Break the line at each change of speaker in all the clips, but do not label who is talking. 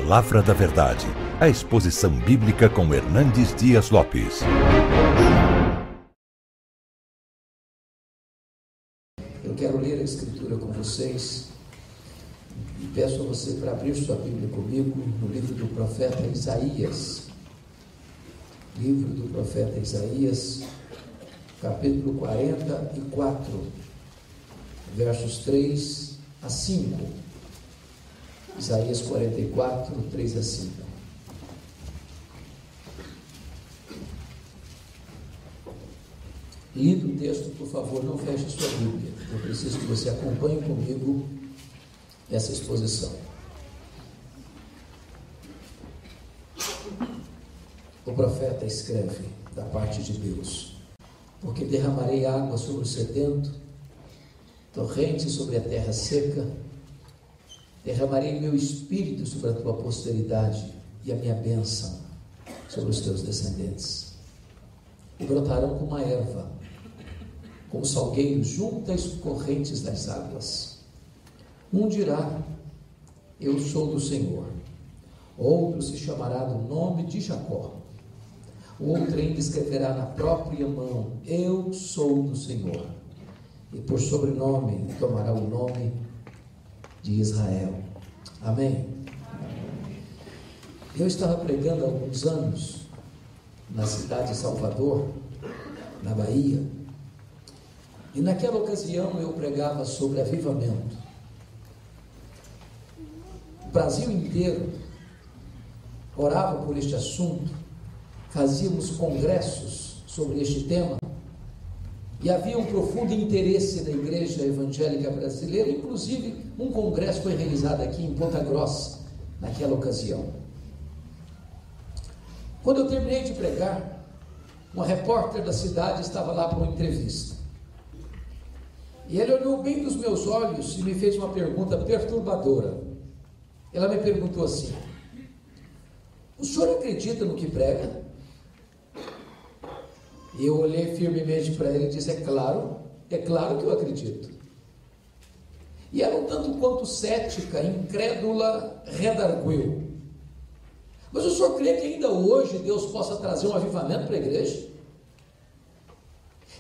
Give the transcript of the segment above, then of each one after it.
Palavra da Verdade, a exposição bíblica com Hernandes Dias Lopes.
Eu quero ler a Escritura com vocês e peço a você para abrir sua Bíblia comigo no livro do profeta Isaías. Livro do profeta Isaías, capítulo 44, versos 3 a 5. Isaías 44, 3 a 5. Lido o texto, por favor, não feche sua Bíblia. Eu preciso que você acompanhe comigo essa exposição. O profeta escreve da parte de Deus: porque derramarei água sobre o sedento, torrente sobre a terra seca, derramarei meu espírito sobre a tua posteridade e a minha bênção sobre os teus descendentes. E brotarão como a erva, como salgueiros junto às correntes das águas. Um dirá: eu sou do Senhor. Outro se chamará do nome de Jacó. O outro ainda escreverá na própria mão: eu sou do Senhor. E por sobrenome tomará o nome de Israel. Amém? Eu estava pregando há alguns anos na cidade de Salvador, na Bahia, e naquela ocasião eu pregava sobre avivamento. O Brasil inteiro orava por este assunto, fazíamos congressos sobre este tema, e havia um profundo interesse da igreja evangélica brasileira. Inclusive um congresso foi realizado aqui em Ponta Grossa naquela ocasião. Quando eu terminei de pregar, uma repórter da cidade estava lá para uma entrevista, e ele olhou bem nos meus olhos e me fez uma pergunta perturbadora. Ela me perguntou assim: o senhor acredita no que prega? E eu olhei firmemente para ele e disse: é claro que eu acredito. E ela, um tanto quanto cética, incrédula, redarguiu: mas o senhor crê que ainda hoje Deus possa trazer um avivamento para a igreja?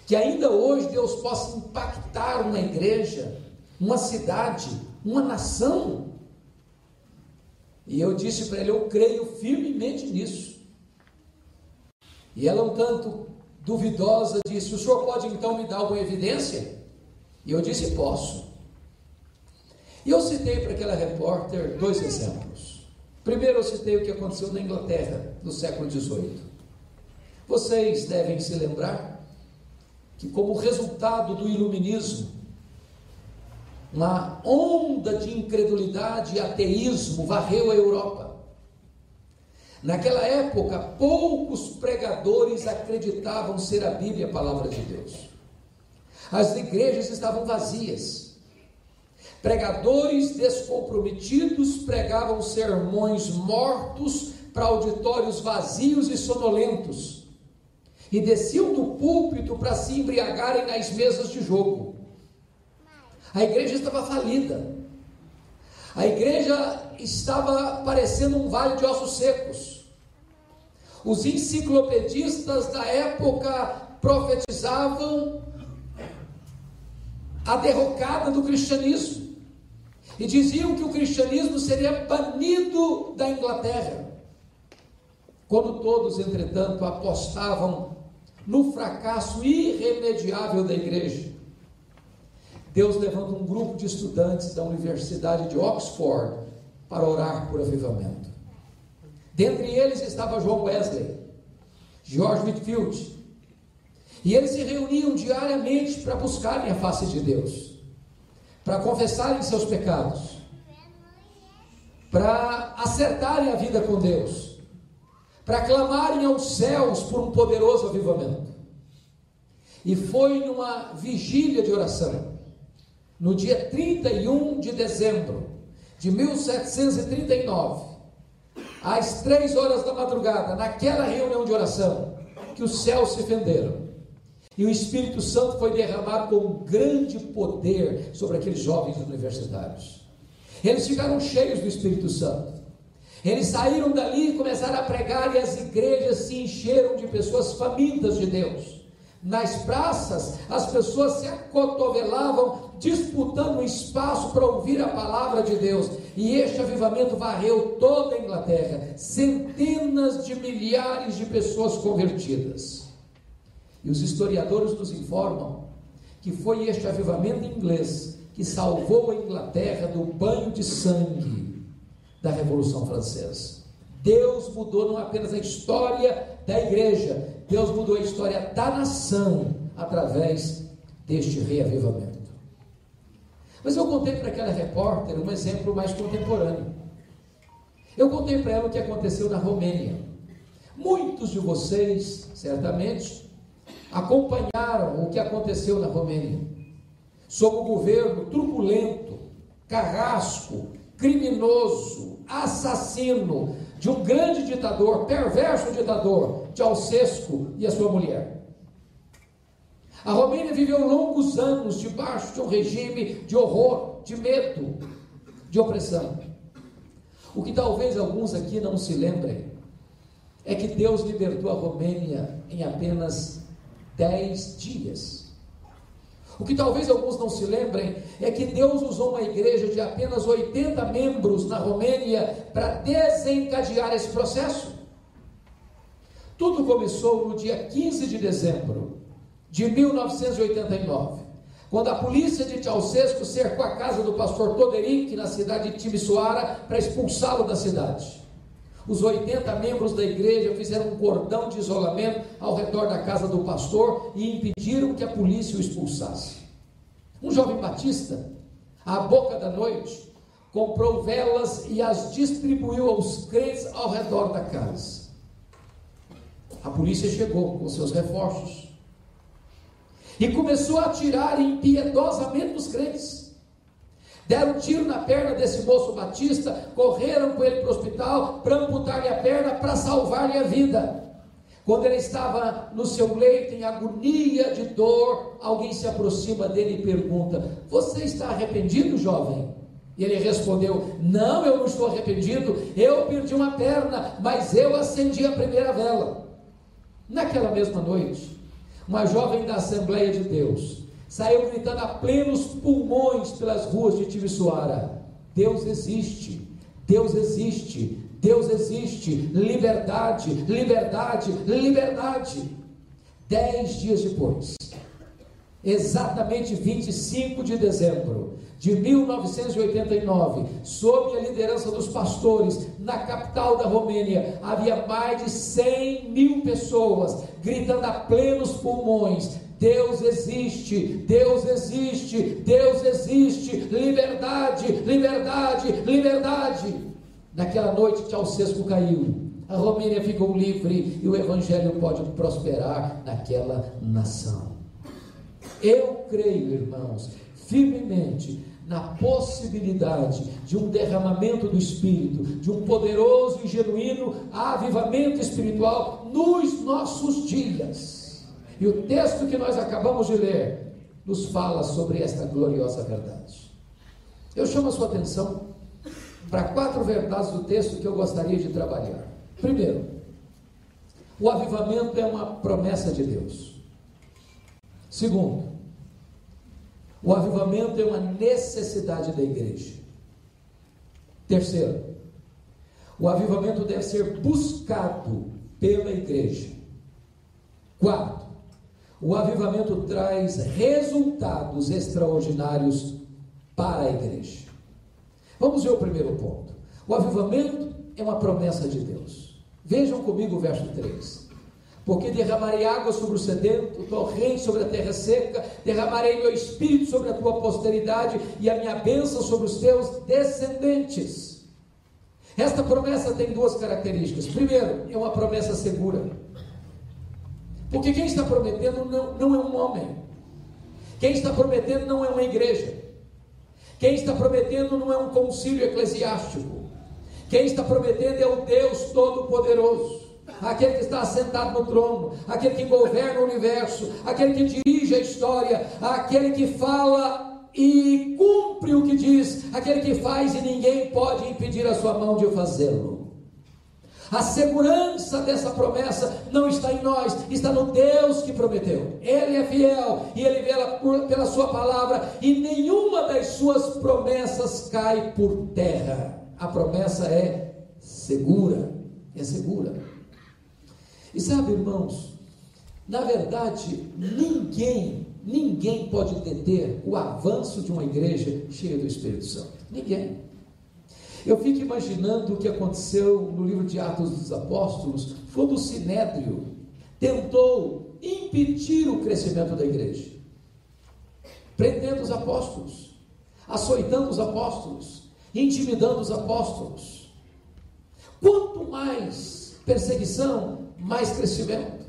Que ainda hoje Deus possa impactar uma igreja, uma cidade, uma nação? E eu disse para ele: eu creio firmemente nisso. E ela, um tanto duvidosa, disse: o senhor pode então me dar alguma evidência? E eu disse: posso. E eu citei para aquela repórter dois exemplos. Primeiro, eu citei o que aconteceu na Inglaterra, no século XVIII. Vocês devem se lembrar que, como resultado do iluminismo, uma onda de incredulidade e ateísmo varreu a Europa. Naquela época, poucos pregadores acreditavam ser a Bíblia a palavra de Deus. As igrejas estavam vazias. Pregadores descomprometidos pregavam sermões mortos para auditórios vazios e sonolentos, e desciam do púlpito para se embriagarem nas mesas de jogo. A igreja estava falida. A igreja estava parecendo um vale de ossos secos. Os enciclopedistas da época profetizavam a derrocada do cristianismo e diziam que o cristianismo seria banido da Inglaterra. Quando todos, entretanto, apostavam no fracasso irremediável da igreja, Deus levanta um grupo de estudantes da Universidade de Oxford para orar por avivamento. Dentre eles estava John Wesley, George Whitefield, e eles se reuniam diariamente para buscarem a face de Deus, para confessarem seus pecados, para acertarem a vida com Deus, para clamarem aos céus por um poderoso avivamento. E foi numa vigília de oração, no dia 31 de dezembro de 1739, às 3 horas da madrugada, naquela reunião de oração, que os céus se fenderam, e o Espírito Santo foi derramado com um grande poder sobre aqueles jovens universitários. Eles ficaram cheios do Espírito Santo, Eles saíram dali e começaram a pregar, e as igrejas se encheram de pessoas famintas de Deus. Nas praças, as pessoas se acotovelavam, disputando um espaço para ouvir a palavra de Deus. E este avivamento varreu toda a Inglaterra, centenas de milhares de pessoas convertidas. E os historiadores nos informam que foi este avivamento inglês que salvou a Inglaterra do banho de sangue da Revolução Francesa. Deus mudou não apenas a história da igreja, Deus mudou a história da nação através deste reavivamento. Mas eu contei para aquela repórter um exemplo mais contemporâneo. Eu contei para ela o que aconteceu na Romênia. Muitos de vocês, certamente, acompanharam o que aconteceu na Romênia, sob o governo turbulento, carrasco, criminoso, assassino de um grande ditador, perverso ditador, Ceausescu e a sua mulher. A Romênia viveu longos anos debaixo de um regime de horror, de medo, de opressão. O que talvez alguns aqui não se lembrem é que Deus libertou a Romênia em apenas 10 dias. O que talvez alguns não se lembrem é que Deus usou uma igreja de apenas 80 membros na Romênia para desencadear esse processo. Tudo começou no dia 15 de dezembro de 1989, quando a polícia de Ceausescu cercou a casa do pastor Toderic na cidade de Timisoara para expulsá-lo da cidade. Os 80 membros da igreja fizeram um cordão de isolamento ao redor da casa do pastor e impediram que a polícia o expulsasse. Um jovem batista, à boca da noite, comprou velas e as distribuiu aos crentes ao redor da casa. A polícia chegou com seus reforços e começou a atirar impiedosamente nos crentes. Deram um tiro na perna desse moço batista, correram com ele para o hospital para amputar-lhe a perna, para salvar-lhe a vida. Quando ele estava no seu leito, em agonia de dor, alguém se aproxima dele e pergunta: você está arrependido, jovem? E ele respondeu: não, eu não estou arrependido, eu perdi uma perna, mas eu acendi a primeira vela. Naquela mesma noite, uma jovem da Assembleia de Deus saiu gritando a plenos pulmões pelas ruas de Timisoara: Deus existe, Deus existe, Deus existe, liberdade, liberdade, liberdade. 10 dias depois, exatamente 25 de dezembro de 1989, sob a liderança dos pastores, na capital da Romênia, havia mais de 100 mil pessoas gritando a plenos pulmões: Deus existe, Deus existe, Deus existe, liberdade, liberdade, liberdade. Naquela noite, Ceausescu caiu, a Romênia ficou livre e o evangelho pode prosperar naquela nação. Eu creio, irmãos, firmemente na possibilidade de um derramamento do Espírito, de um poderoso e genuíno avivamento espiritual nos nossos dias. E o texto que nós acabamos de ler nos fala sobre esta gloriosa verdade. Eu chamo a sua atenção para 4 verdades do texto que eu gostaria de trabalhar. Primeiro, o avivamento é uma promessa de Deus. Segundo, o avivamento é uma necessidade da igreja. Terceiro, o avivamento deve ser buscado pela igreja. Quarto, o avivamento traz resultados extraordinários para a igreja. Vamos ver o primeiro ponto. O avivamento é uma promessa de Deus. Vejam comigo o verso 3. Porque derramarei água sobre o sedento, torrente sobre a terra seca, derramarei meu espírito sobre a tua posteridade e a minha bênção sobre os teus descendentes. Esta promessa tem 2 características. Primeiro, é uma promessa segura. Porque quem está prometendo não é um homem. Quem está prometendo não é uma igreja. Quem está prometendo não é um concílio eclesiástico. Quem está prometendo é o Deus Todo-Poderoso, aquele que está assentado no trono, aquele que governa o universo, aquele que dirige a história, aquele que fala e cumpre o que diz, aquele que faz e ninguém pode impedir a sua mão de fazê-lo. A segurança dessa promessa não está em nós, está no Deus que prometeu. Ele é fiel e Ele vela pela sua palavra, e nenhuma das suas promessas cai por terra. A promessa é segura, é segura. E sabe, irmãos, na verdade, ninguém pode deter o avanço de uma igreja cheia do Espírito Santo. Ninguém. Eu fico imaginando o que aconteceu no livro de Atos dos Apóstolos, quando o Sinédrio tentou impedir o crescimento da igreja, prendendo os apóstolos, açoitando os apóstolos, intimidando os apóstolos. Quanto mais perseguição, mais crescimento.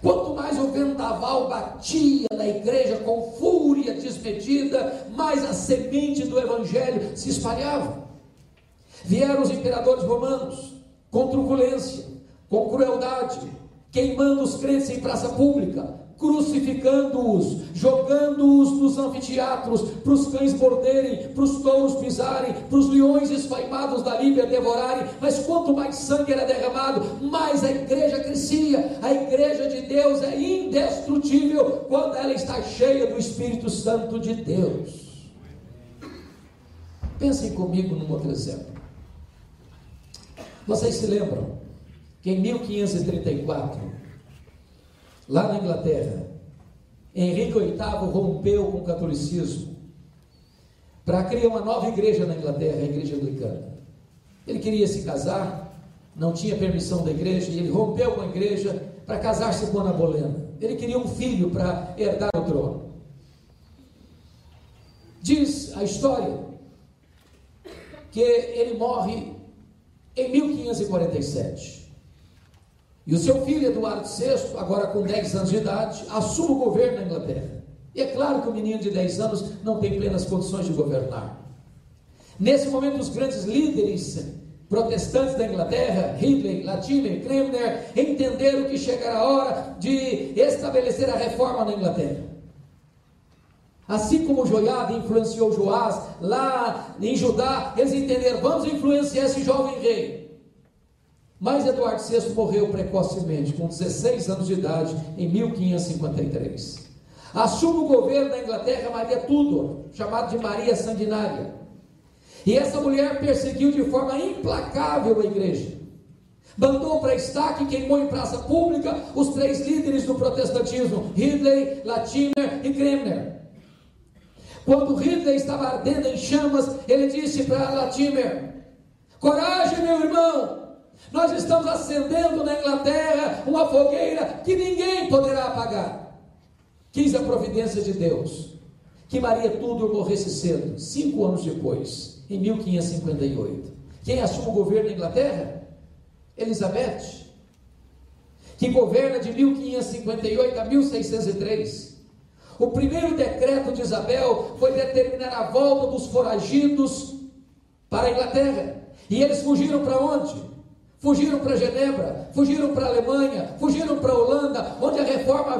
Quanto mais o vendaval batia na igreja com fúria desmedida, mais a semente do evangelho se espalhava. Vieram os imperadores romanos com truculência, com crueldade, queimando os crentes em praça pública, crucificando-os, jogando-os nos anfiteatros, para os cães morderem, para os touros pisarem, para os leões esfaimados da Líbia devorarem. Mas quanto mais sangue era derramado, mais a igreja crescia. A igreja de Deus é indestrutível quando ela está cheia do Espírito Santo de Deus. Pensem comigo num outro exemplo. Vocês se lembram que em 1534, lá na Inglaterra, Henrique VIII rompeu com o catolicismo para criar uma nova igreja na Inglaterra, a igreja anglicana. Ele queria se casar, não tinha permissão da igreja, e ele rompeu com a igreja para casar-se com Ana Bolena. Ele queria um filho para herdar o trono. Diz a história que ele morre em 1547. E o seu filho Eduardo VI, agora com 10 anos de idade, assume o governo na Inglaterra. E é claro que o menino de 10 anos não tem plenas condições de governar. Nesse momento, os grandes líderes protestantes da Inglaterra, Ridley, Latimer, Cranmer, entenderam que chegara a hora de estabelecer a reforma na Inglaterra. Assim como Joiada influenciou Joás lá em Judá, eles entenderam: vamos influenciar esse jovem rei. Mas Eduardo VI morreu precocemente, com 16 anos de idade, em 1553. Assume o governo da Inglaterra Maria Tudor, chamada de Maria Sanguinária. E essa mulher perseguiu de forma implacável a igreja. Mandou para estaque e queimou em praça pública os 3 líderes do protestantismo, Ridley, Latimer e Cranmer. Quando Ridley estava ardendo em chamas, ele disse para Latimer: coragem, meu irmão, nós estamos acendendo na Inglaterra uma fogueira que ninguém poderá apagar. Quis a providência de Deus que Maria Tudor morresse cedo, 5 anos depois, em 1558. Quem assume o governo da Inglaterra? Elizabeth, que governa de 1558 a 1603. O primeiro decreto de Isabel foi determinar a volta dos foragidos para a Inglaterra. E eles fugiram para onde? Fugiram para Genebra, fugiram para a Alemanha, fugiram para a Holanda, onde a reforma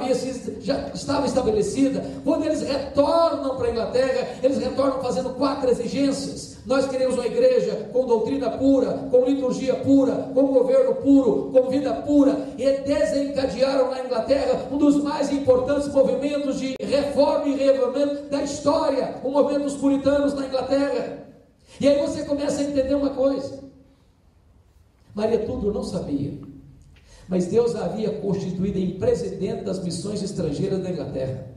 já estava estabelecida. Quando eles retornam para a Inglaterra, eles retornam fazendo 4 exigências. Nós queremos uma igreja com doutrina pura, com liturgia pura, com governo puro, com vida pura. E desencadearam na Inglaterra um dos mais importantes movimentos de reforma e reavivamento da história, o movimento dos puritanos na Inglaterra. E aí você começa a entender uma coisa. Maria Tudor não sabia, mas Deus a havia constituído em presidente das missões estrangeiras da Inglaterra.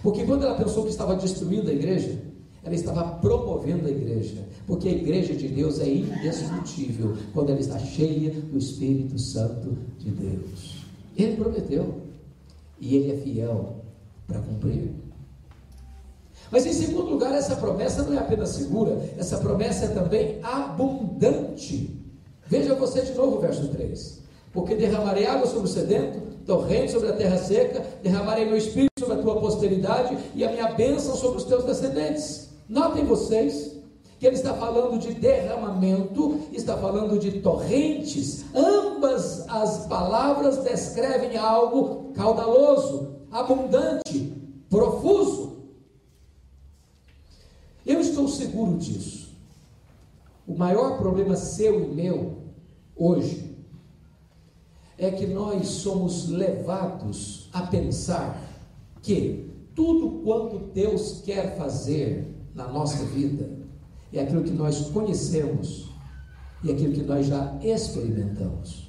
Porque quando ela pensou que estava destruindo a igreja, ela estava promovendo a igreja, porque a igreja de Deus é indestrutível quando ela está cheia do Espírito Santo de Deus. Ele prometeu, e Ele é fiel para cumprir. Mas em segundo lugar, essa promessa não é apenas segura, essa promessa é também abundante. Veja você de novo o verso 3: porque derramarei água sobre o sedento, torrente sobre a terra seca, derramarei meu espírito sobre a tua posteridade e a minha bênção sobre os teus descendentes. Notem vocês que ele está falando de derramamento, está falando de torrentes. Ambas as palavras descrevem algo caudaloso, abundante, profuso. Eu estou seguro disso. O maior problema seu e meu hoje é que nós somos levados a pensar que tudo quanto Deus quer fazer na nossa vida é aquilo que nós conhecemos e aquilo que nós já experimentamos.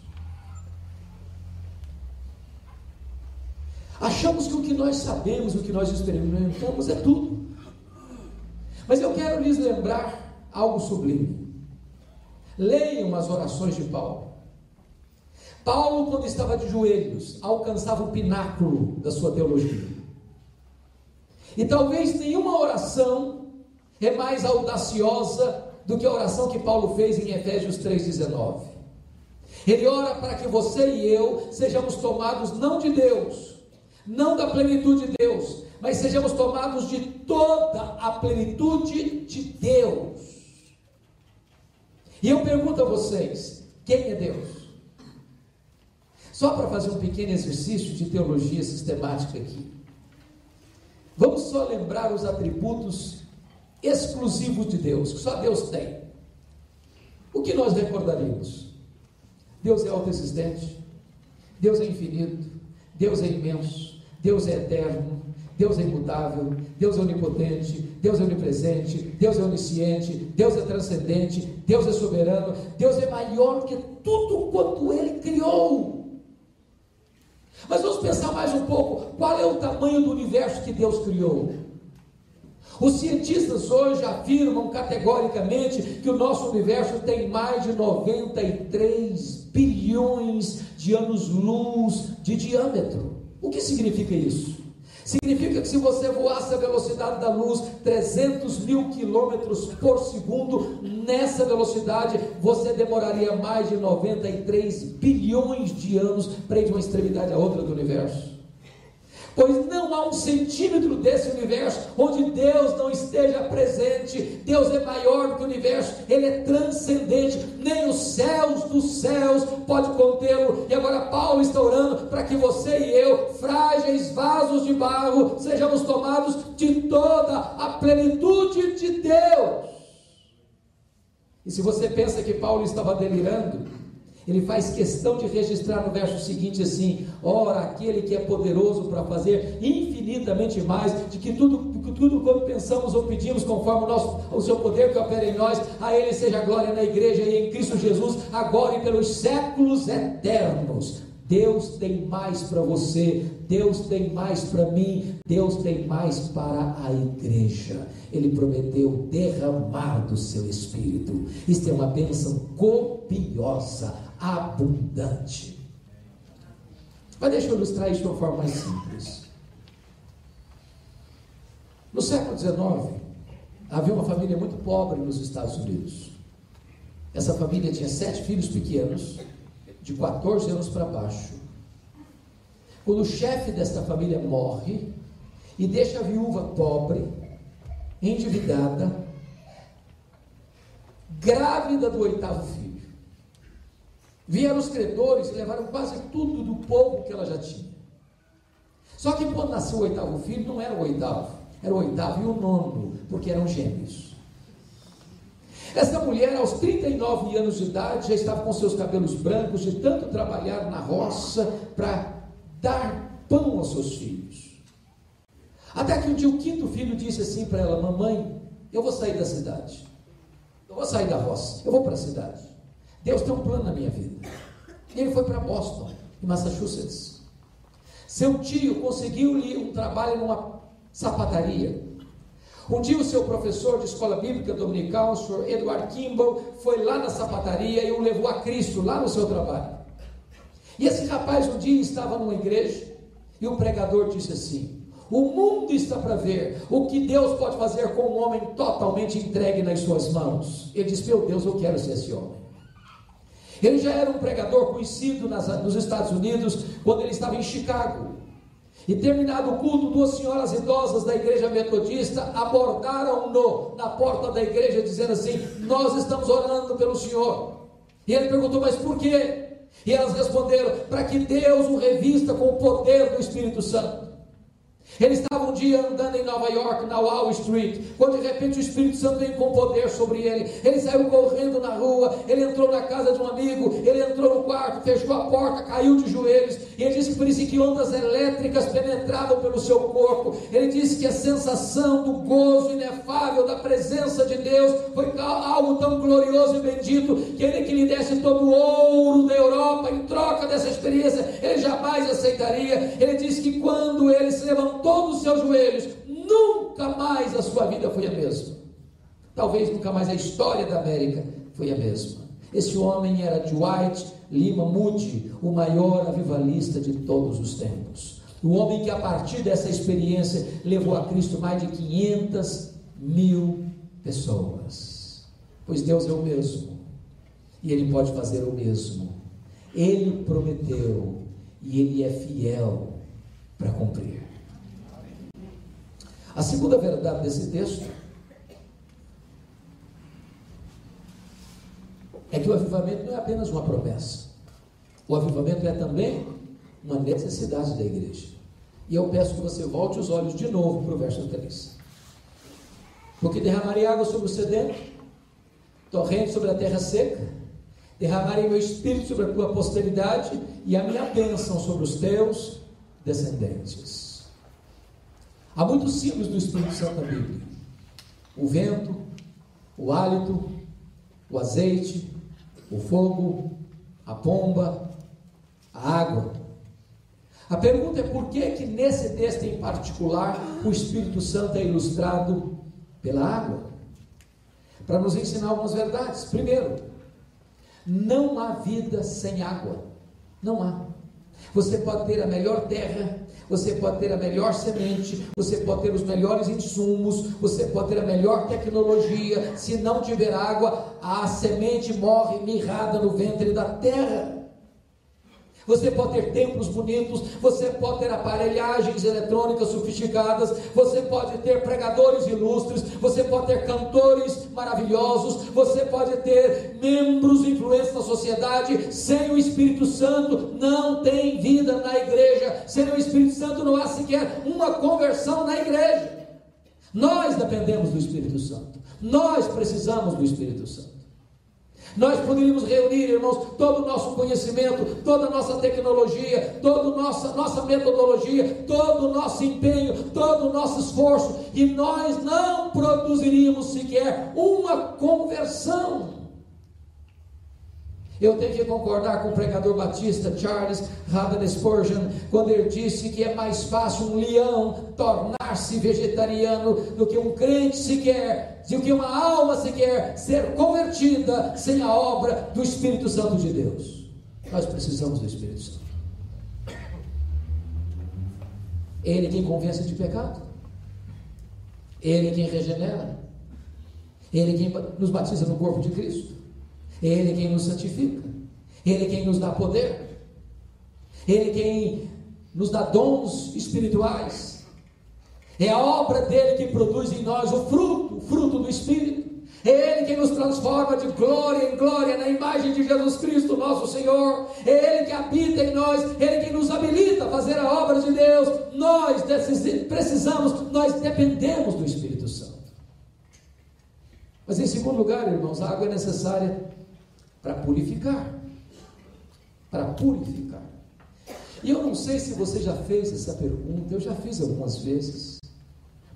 Achamos que o que nós sabemos, o que nós experimentamos é tudo. Mas eu quero lhes lembrar algo sublime. Leiam as orações de Paulo. Paulo, quando estava de joelhos, alcançava o pináculo da sua teologia. E talvez nenhuma oração é mais audaciosa do que a oração que Paulo fez em Efésios 3,19. Ele ora para que você e eu sejamos tomados não de Deus, não da plenitude de Deus, mas sejamos tomados de toda a plenitude de Deus. E eu pergunto a vocês, quem é Deus? Só para fazer um pequeno exercício de teologia sistemática aqui. Vamos só lembrar os atributos exclusivos de Deus, que só Deus tem. O que nós recordaríamos? Deus é autoexistente, Deus é infinito, Deus é imenso, Deus é eterno, Deus é imutável, Deus é onipotente, Deus é onipresente, Deus é onisciente, Deus é transcendente, Deus é soberano, Deus é maior que tudo quanto Ele criou. Mas vamos pensar mais um pouco, qual é o tamanho do universo que Deus criou? Os cientistas hoje afirmam categoricamente que o nosso universo tem mais de 93 bilhões de anos-luz de diâmetro. O que significa isso? Significa que se você voasse a velocidade da luz 300 mil quilômetros por segundo, nessa velocidade você demoraria mais de 93 bilhões de anos para ir de uma extremidade à outra do universo. Pois não há um centímetro desse universo onde Deus não esteja presente. Deus é maior do que o universo, Ele é transcendente, nem os céus dos céus pode contê-lo. E agora Paulo está orando para que você e eu, frágeis vasos de barro, sejamos tomados de toda a plenitude de Deus. E se você pensa que Paulo estava delirando, ele faz questão de registrar no verso seguinte assim: ora, aquele que é poderoso para fazer infinitamente mais de que tudo quando pensamos ou pedimos, conforme o seu poder que opera em nós, a Ele seja a glória na igreja e em Cristo Jesus, agora e pelos séculos eternos. Deus tem mais para você, Deus tem mais para mim, Deus tem mais para a igreja. Ele prometeu derramar do seu Espírito. Isto é uma bênção copiosa, abundante. Mas deixa eu ilustrar isso de uma forma mais simples. No século XIX, havia uma família muito pobre nos Estados Unidos. Essa família tinha 7 filhos pequenos, de 14 anos para baixo. Quando o chefe desta família morre e deixa a viúva pobre, endividada, grávida do 8º filho, vieram os credores e levaram quase tudo do pouco que ela já tinha. Só que quando nasceu o 8º filho, não era o 8º, era o 8º e o 9º, porque eram gêmeos. Essa mulher, aos 39 anos de idade, já estava com seus cabelos brancos, de tanto trabalhar na roça para dar pão aos seus filhos. Até que um dia o 5º filho disse assim para ela: mamãe, eu vou sair da cidade, eu vou sair da roça, eu vou para a cidade. Deus tem um plano na minha vida. E ele foi para Boston, em Massachusetts. Seu tio conseguiu-lhe um trabalho numa sapataria. Um dia o seu professor de escola bíblica dominical, o Sr. Edward Kimball, foi lá na sapataria e o levou a Cristo, lá no seu trabalho. E esse rapaz um dia estava numa igreja e o pregador disse assim: o mundo está para ver o que Deus pode fazer com um homem totalmente entregue nas suas mãos. Ele disse: meu Deus, eu quero ser esse homem. Ele já era um pregador conhecido nos Estados Unidos, quando ele estava em Chicago. E terminado o culto, 2 senhoras idosas da igreja metodista abordaram-no na porta da igreja, dizendo assim: nós estamos orando pelo senhor. E ele perguntou: mas por quê? E elas responderam: para que Deus o revista com o poder do Espírito Santo. Ele estava um dia andando em Nova York, na Wall Street, quando de repente o Espírito Santo veio com poder sobre ele. Ele saiu correndo na rua, ele entrou na casa de um amigo, ele entrou no quarto, fechou a porta, caiu de joelhos, e ele disse que parecia que ondas elétricas penetravam pelo seu corpo. Ele disse que a sensação do gozo inefável da presença de Deus foi algo tão glorioso e bendito, que ele que lhe desse todo o ouro da Europa em troca dessa experiência, ele jamais aceitaria. Ele disse que quando ele se levantou dos seus joelhos, nunca mais a sua vida foi a mesma. Talvez nunca mais a história da América foi a mesma. Esse homem era Dwight Lima Moody, o maior avivalista de todos os tempos. O homem que a partir dessa experiência levou a Cristo mais de 500.000 pessoas. Pois Deus é o mesmo, e Ele pode fazer o mesmo. Ele prometeu, e Ele é fiel para cumprir. A segunda verdade desse texto é que o avivamento não é apenas uma promessa. O avivamento é também uma necessidade da igreja. E eu peço que você volte os olhos de novo para o verso 3. Porque derramarei água sobre o sedento, torrente sobre a terra seca, derramarei meu espírito sobre a tua posteridade e a minha bênção sobre os teus descendentes. Há muitos símbolos do Espírito Santo na Bíblia: o vento, o hálito, o azeite, o fogo, a pomba, a água. A pergunta é por que nesse texto em particular o Espírito Santo é ilustrado pela água? Para nos ensinar algumas verdades. Primeiro, não há vida sem água. Não há. Você pode ter a melhor terra, você pode ter a melhor semente, você pode ter os melhores insumos, você pode ter a melhor tecnologia. Se não tiver água, a semente morre mirrada no ventre da terra. Você pode ter templos bonitos, você pode ter aparelhagens eletrônicas sofisticadas, você pode ter pregadores ilustres, você pode ter cantores maravilhosos, você pode ter membros influentes na sociedade. Sem o Espírito Santo não tem vida na igreja. Sem o Espírito Santo não há sequer uma conversão na igreja. Nós dependemos do Espírito Santo, nós precisamos do Espírito Santo. Nós poderíamos reunir, irmãos, todo o nosso conhecimento, toda a nossa tecnologia, toda a nossa metodologia, todo o nosso empenho, todo o nosso esforço, e nós não produziríamos sequer uma conversão. Eu tenho que concordar com o pregador batista Charles Haddon Spurgeon, quando ele disse que é mais fácil um leão tornar-se vegetariano do que um crente sequer, do que uma alma sequer ser convertida sem a obra do Espírito Santo de Deus. Nós precisamos do Espírito Santo. Ele é quem convence de pecado, Ele é quem regenera, Ele é quem nos batiza no corpo de Cristo, Ele é quem nos santifica, Ele é quem nos dá poder, Ele é quem nos dá dons espirituais. É a obra dele que produz em nós o fruto do Espírito. É Ele quem nos transforma de glória em glória na imagem de Jesus Cristo, nosso Senhor. É Ele que habita em nós, Ele quem nos habilita a fazer a obra de Deus. Nós precisamos, nós dependemos do Espírito Santo. Mas em segundo lugar, irmãos, a água é necessária para purificar. Para purificar. E eu não sei se você já fez essa pergunta, eu já fiz algumas vezes.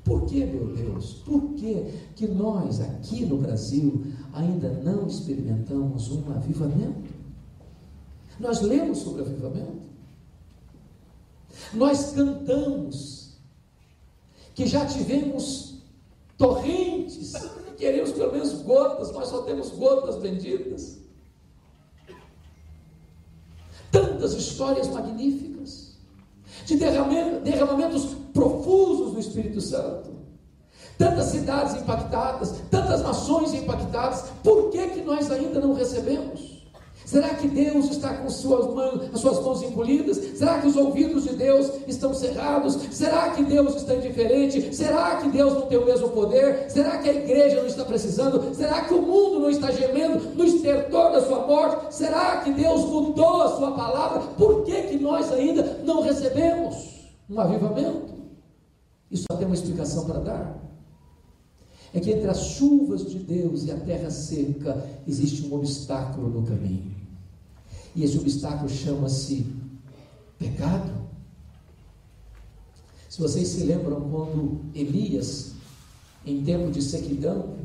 Por que, meu Deus? Por que nós aqui no Brasil ainda não experimentamos um avivamento? Nós lemos sobre avivamento, nós cantamos que já tivemos torrentes, queremos pelo menos gotas, nós só temos gotas benditas. Tantas histórias magníficas de derramamentos profusos do Espírito Santo, tantas cidades impactadas, tantas nações impactadas. Por que nós ainda não recebemos? Será que Deus está com as suas mãos encolhidas? Será que os ouvidos de Deus estão cerrados? Será que Deus está indiferente? Será que Deus não tem o mesmo poder? Será que a igreja não está precisando? Será que o mundo não está gemendo no estertor da sua morte? Será que Deus mudou a sua palavra? Por que nós ainda não recebemos um avivamento? Isso só tem uma explicação para dar. É que entre as chuvas de Deus e a terra seca existe um obstáculo no caminho. E esse obstáculo chama-se pecado. Se vocês se lembram quando Elias, em tempo de sequidão,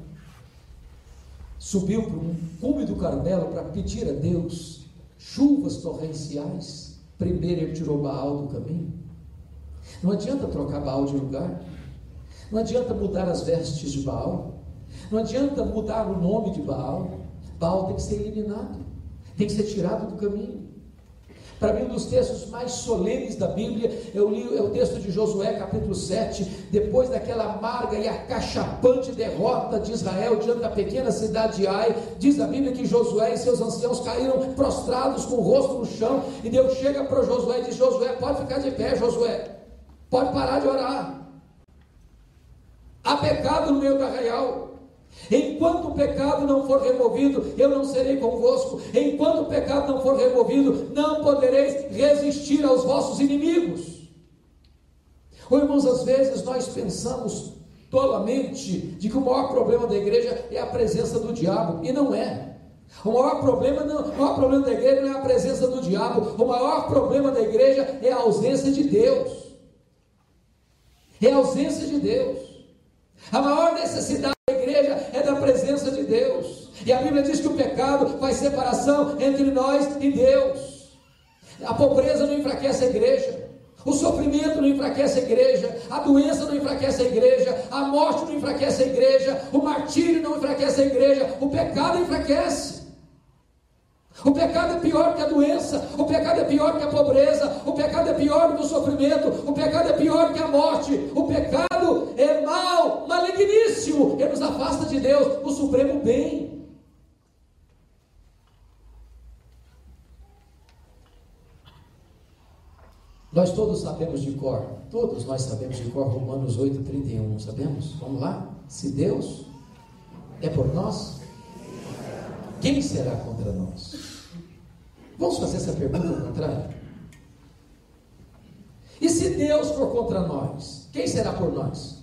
subiu para um cume do Carmelo para pedir a Deus chuvas torrenciais, primeiro ele tirou Baal do caminho. Não adianta trocar Baal de lugar, não adianta mudar as vestes de Baal, não adianta mudar o nome de Baal. Baal tem que ser eliminado, tem que ser tirado do caminho. Para mim, um dos textos mais solenes da Bíblia, eu li, é o texto de Josué, capítulo 7, depois daquela amarga e acachapante derrota de Israel diante da pequena cidade de Ai. Diz a Bíblia que Josué e seus anciãos caíram prostrados com o rosto no chão, e Deus chega para Josué e diz: Josué, pode ficar de pé, Josué, pode parar de orar, há pecado no meio do arraial. Enquanto o pecado não for removido, eu não serei convosco. Enquanto o pecado não for removido, não podereis resistir aos vossos inimigos. Ou, irmãos, às vezes nós pensamos tolamente de que o maior problema da igreja é a presença do diabo, e não é. O maior problema da igreja não é a presença do diabo. O maior problema da igreja é a ausência de Deus. É a ausência de Deus. A maior necessidade da igreja é da presença de Deus. E a Bíblia diz que o pecado faz separação entre nós e Deus. A pobreza não enfraquece a igreja, o sofrimento não enfraquece a igreja, a doença não enfraquece a igreja, a morte não enfraquece a igreja, o martírio não enfraquece a igreja. O pecado enfraquece. O pecado é pior que a doença, o pecado é pior que a pobreza, o pecado é pior que o sofrimento, o pecado é pior que a morte. O pecado é mau, maligníssimo, ele nos afasta de Deus, o supremo bem. Nós todos sabemos de cor, todos nós sabemos de cor Romanos 8:31, sabemos? Vamos lá? Se Deus é por nós, quem será contra nós? Vamos fazer essa pergunta ao contrário. E se Deus for contra nós, quem será por nós?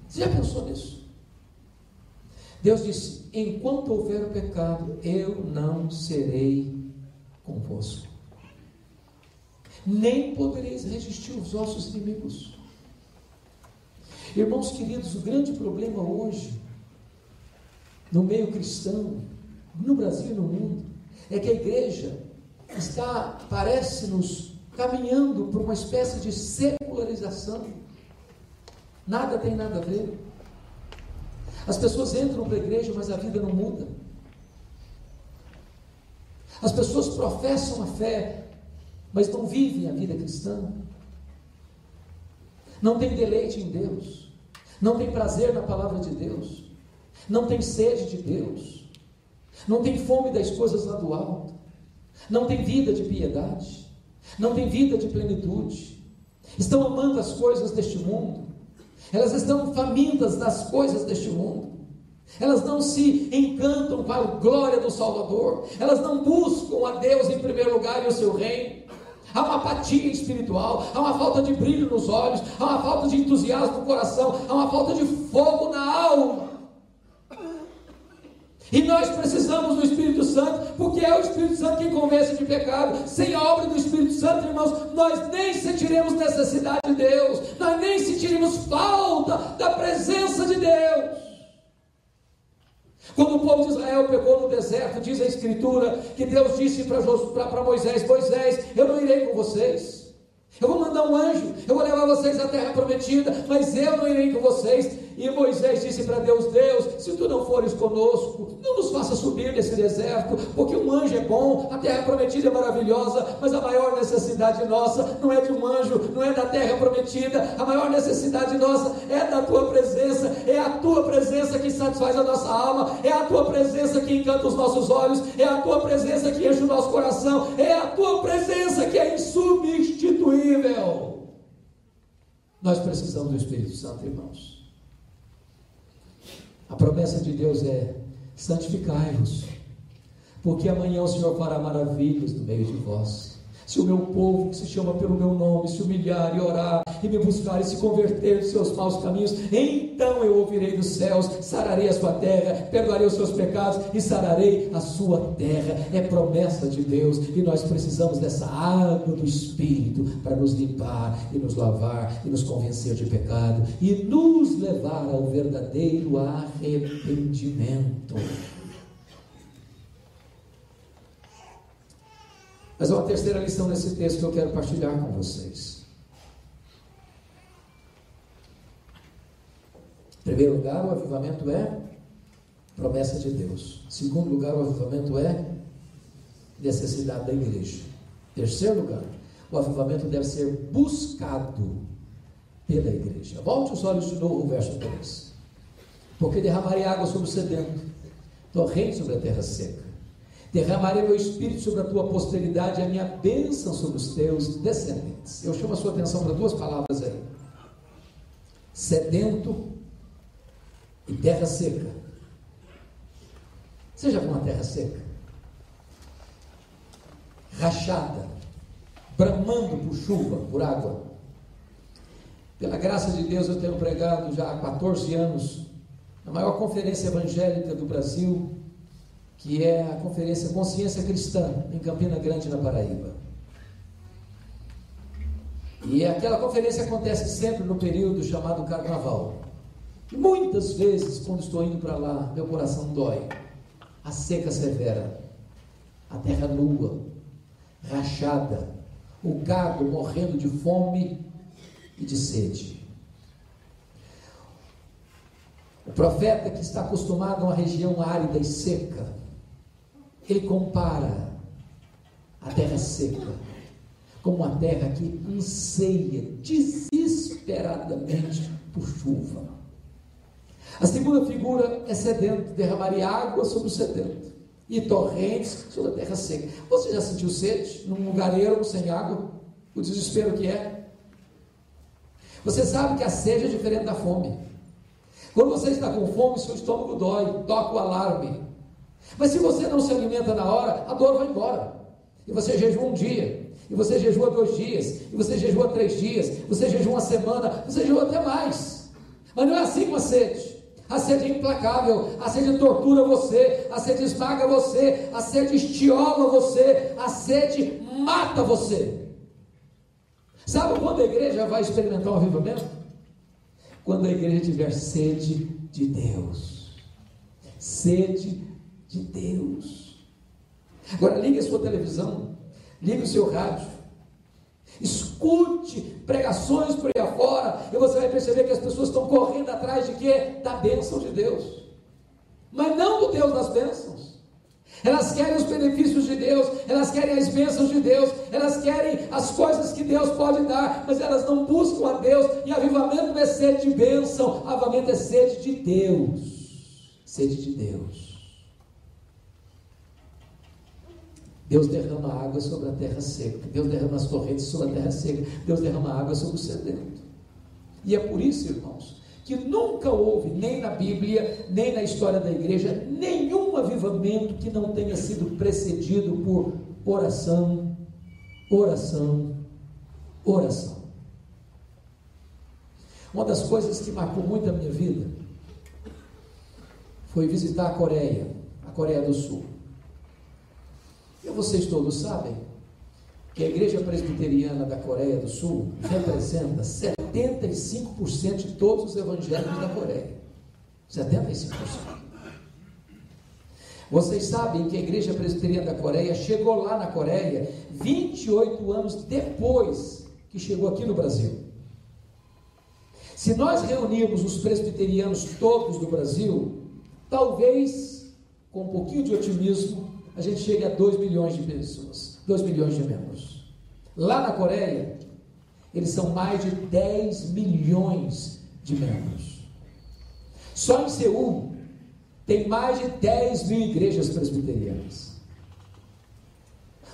Você já pensou nisso? Deus disse: enquanto houver o pecado, eu não serei convosco, nem podereis resistir aos vossos inimigos. Irmãos queridos, o grande problema hoje no meio cristão, no Brasil e no mundo, é que a igreja está, parece-nos, caminhando por uma espécie de secularização. Nada tem nada a ver. As pessoas entram para a igreja, mas a vida não muda. As pessoas professam a fé, mas não vivem a vida cristã. Não tem deleite em Deus, não tem prazer na palavra de Deus, não tem sede de Deus, não tem fome das coisas lá do alto, não tem vida de piedade, não tem vida de plenitude. Estão amando as coisas deste mundo, elas estão famintas das coisas deste mundo, elas não se encantam com a glória do Salvador, elas não buscam a Deus em primeiro lugar e o seu reino. Há uma apatia espiritual, há uma falta de brilho nos olhos, há uma falta de entusiasmo no coração, há uma falta de fogo na alma. E nós precisamos do Espírito Santo, porque é o Espírito Santo quem convence de pecado. Sem a obra do Espírito Santo, irmãos, nós nem sentiremos necessidade de Deus, nós nem sentiremos falta da presença de Deus. Quando o povo de Israel pecou no deserto, diz a Escritura, que Deus disse para Moisés: Moisés, eu não irei com vocês, eu vou mandar um anjo, eu vou levar vocês à terra prometida, mas eu não irei com vocês. E Moisés disse para Deus: Deus, se tu não fores conosco, não nos faça subir nesse deserto, porque um anjo é bom, a terra prometida é maravilhosa, mas a maior necessidade nossa não é de um anjo, não é da terra prometida. A maior necessidade nossa é da tua presença, é a tua presença que satisfaz a nossa alma, é a tua presença que encanta os nossos olhos, é a tua presença que enche o nosso coração, é a tua presença que é insubstituível. Nós precisamos do Espírito Santo, irmãos. A promessa de Deus é: santificai-vos, porque amanhã o Senhor fará maravilhas no meio de vós. Se o meu povo, que se chama pelo meu nome, se humilhar e orar, e me buscar e se converter dos seus maus caminhos, então eu ouvirei dos céus, sararei a sua terra, perdoarei os seus pecados e sararei a sua terra. É promessa de Deus, e nós precisamos dessa água do Espírito para nos limpar e nos lavar e nos convencer de pecado e nos levar ao verdadeiro arrependimento. Mas há uma terceira lição nesse texto que eu quero partilhar com vocês. Em primeiro lugar, o avivamento é promessa de Deus. Em segundo lugar, o avivamento é necessidade da igreja. Em terceiro lugar, o avivamento deve ser buscado pela igreja. Volte os olhos de novo ao verso 3. Porque derramarei água sobre o sedento, torrente sobre a terra seca. Derramarei meu espírito sobre a tua posteridade e a minha bênção sobre os teus descendentes. Eu chamo a sua atenção para duas palavras aí: sedento e terra seca. Você já viu uma terra seca? Rachada, bramando por chuva, por água. Pela graça de Deus, eu tenho pregado já há 14 anos na maior conferência evangélica do Brasil, que é a conferência Consciência Cristã, em Campina Grande, na Paraíba. E aquela conferência acontece sempre no período chamado Carnaval. E muitas vezes, quando estou indo para lá, meu coração dói. A seca severa, a terra nua, rachada, o gado morrendo de fome e de sede. O profeta, que está acostumado a uma região árida e seca, ele compara a terra seca como uma terra que anseia desesperadamente por chuva. A segunda figura é sedento, derramarei água sobre o sedento e torrentes sobre a terra seca. Você já sentiu sede num lugar ermo, sem água? O desespero que é? Você sabe que a sede é diferente da fome. Quando você está com fome, seu estômago dói, toca o alarme. Mas se você não se alimenta na hora, a dor vai embora. E você jejua um dia, e você jejua 2 dias, e você jejua 3 dias, você jejua uma semana, você jejua até mais. Mas não é assim com a sede. A sede é implacável, a sede tortura você, a sede esmaga você, a sede estiola você, a sede mata você. Sabe quando a igreja vai experimentar um avivamento? Quando a igreja tiver sede de Deus. Sede de Deus. Agora ligue a sua televisão, ligue o seu rádio, escute pregações por aí afora, e você vai perceber que as pessoas estão correndo atrás de quê? Da bênção de Deus, mas não do Deus das bênçãos. Elas querem os benefícios de Deus, elas querem as bênçãos de Deus, elas querem as coisas que Deus pode dar, mas elas não buscam a Deus. E avivamento não é sede de bênção, avivamento é sede de Deus. Sede de Deus. Deus derrama água sobre a terra seca, Deus derrama as torrentes sobre a terra seca, Deus derrama água sobre o sedento. E é por isso, irmãos, que nunca houve, nem na Bíblia, nem na história da igreja, nenhum avivamento que não tenha sido precedido por oração, oração, oração. Uma das coisas que marcou muito a minha vida foi visitar a Coreia do Sul. E vocês todos sabem que a igreja presbiteriana da Coreia do Sul representa 75% de todos os evangélicos da Coreia. 75%. Vocês sabem que a igreja presbiteriana da Coreia chegou lá na Coreia 28 anos depois que chegou aqui no Brasil. Se nós reunirmos os presbiterianos todos do Brasil, talvez, com um pouquinho de otimismo, a gente chegue a 2 milhões de pessoas, 2 milhões de membros. Lá na Coreia, eles são mais de 10 milhões de membros. Só em Seul, tem mais de 10 mil igrejas presbiterianas.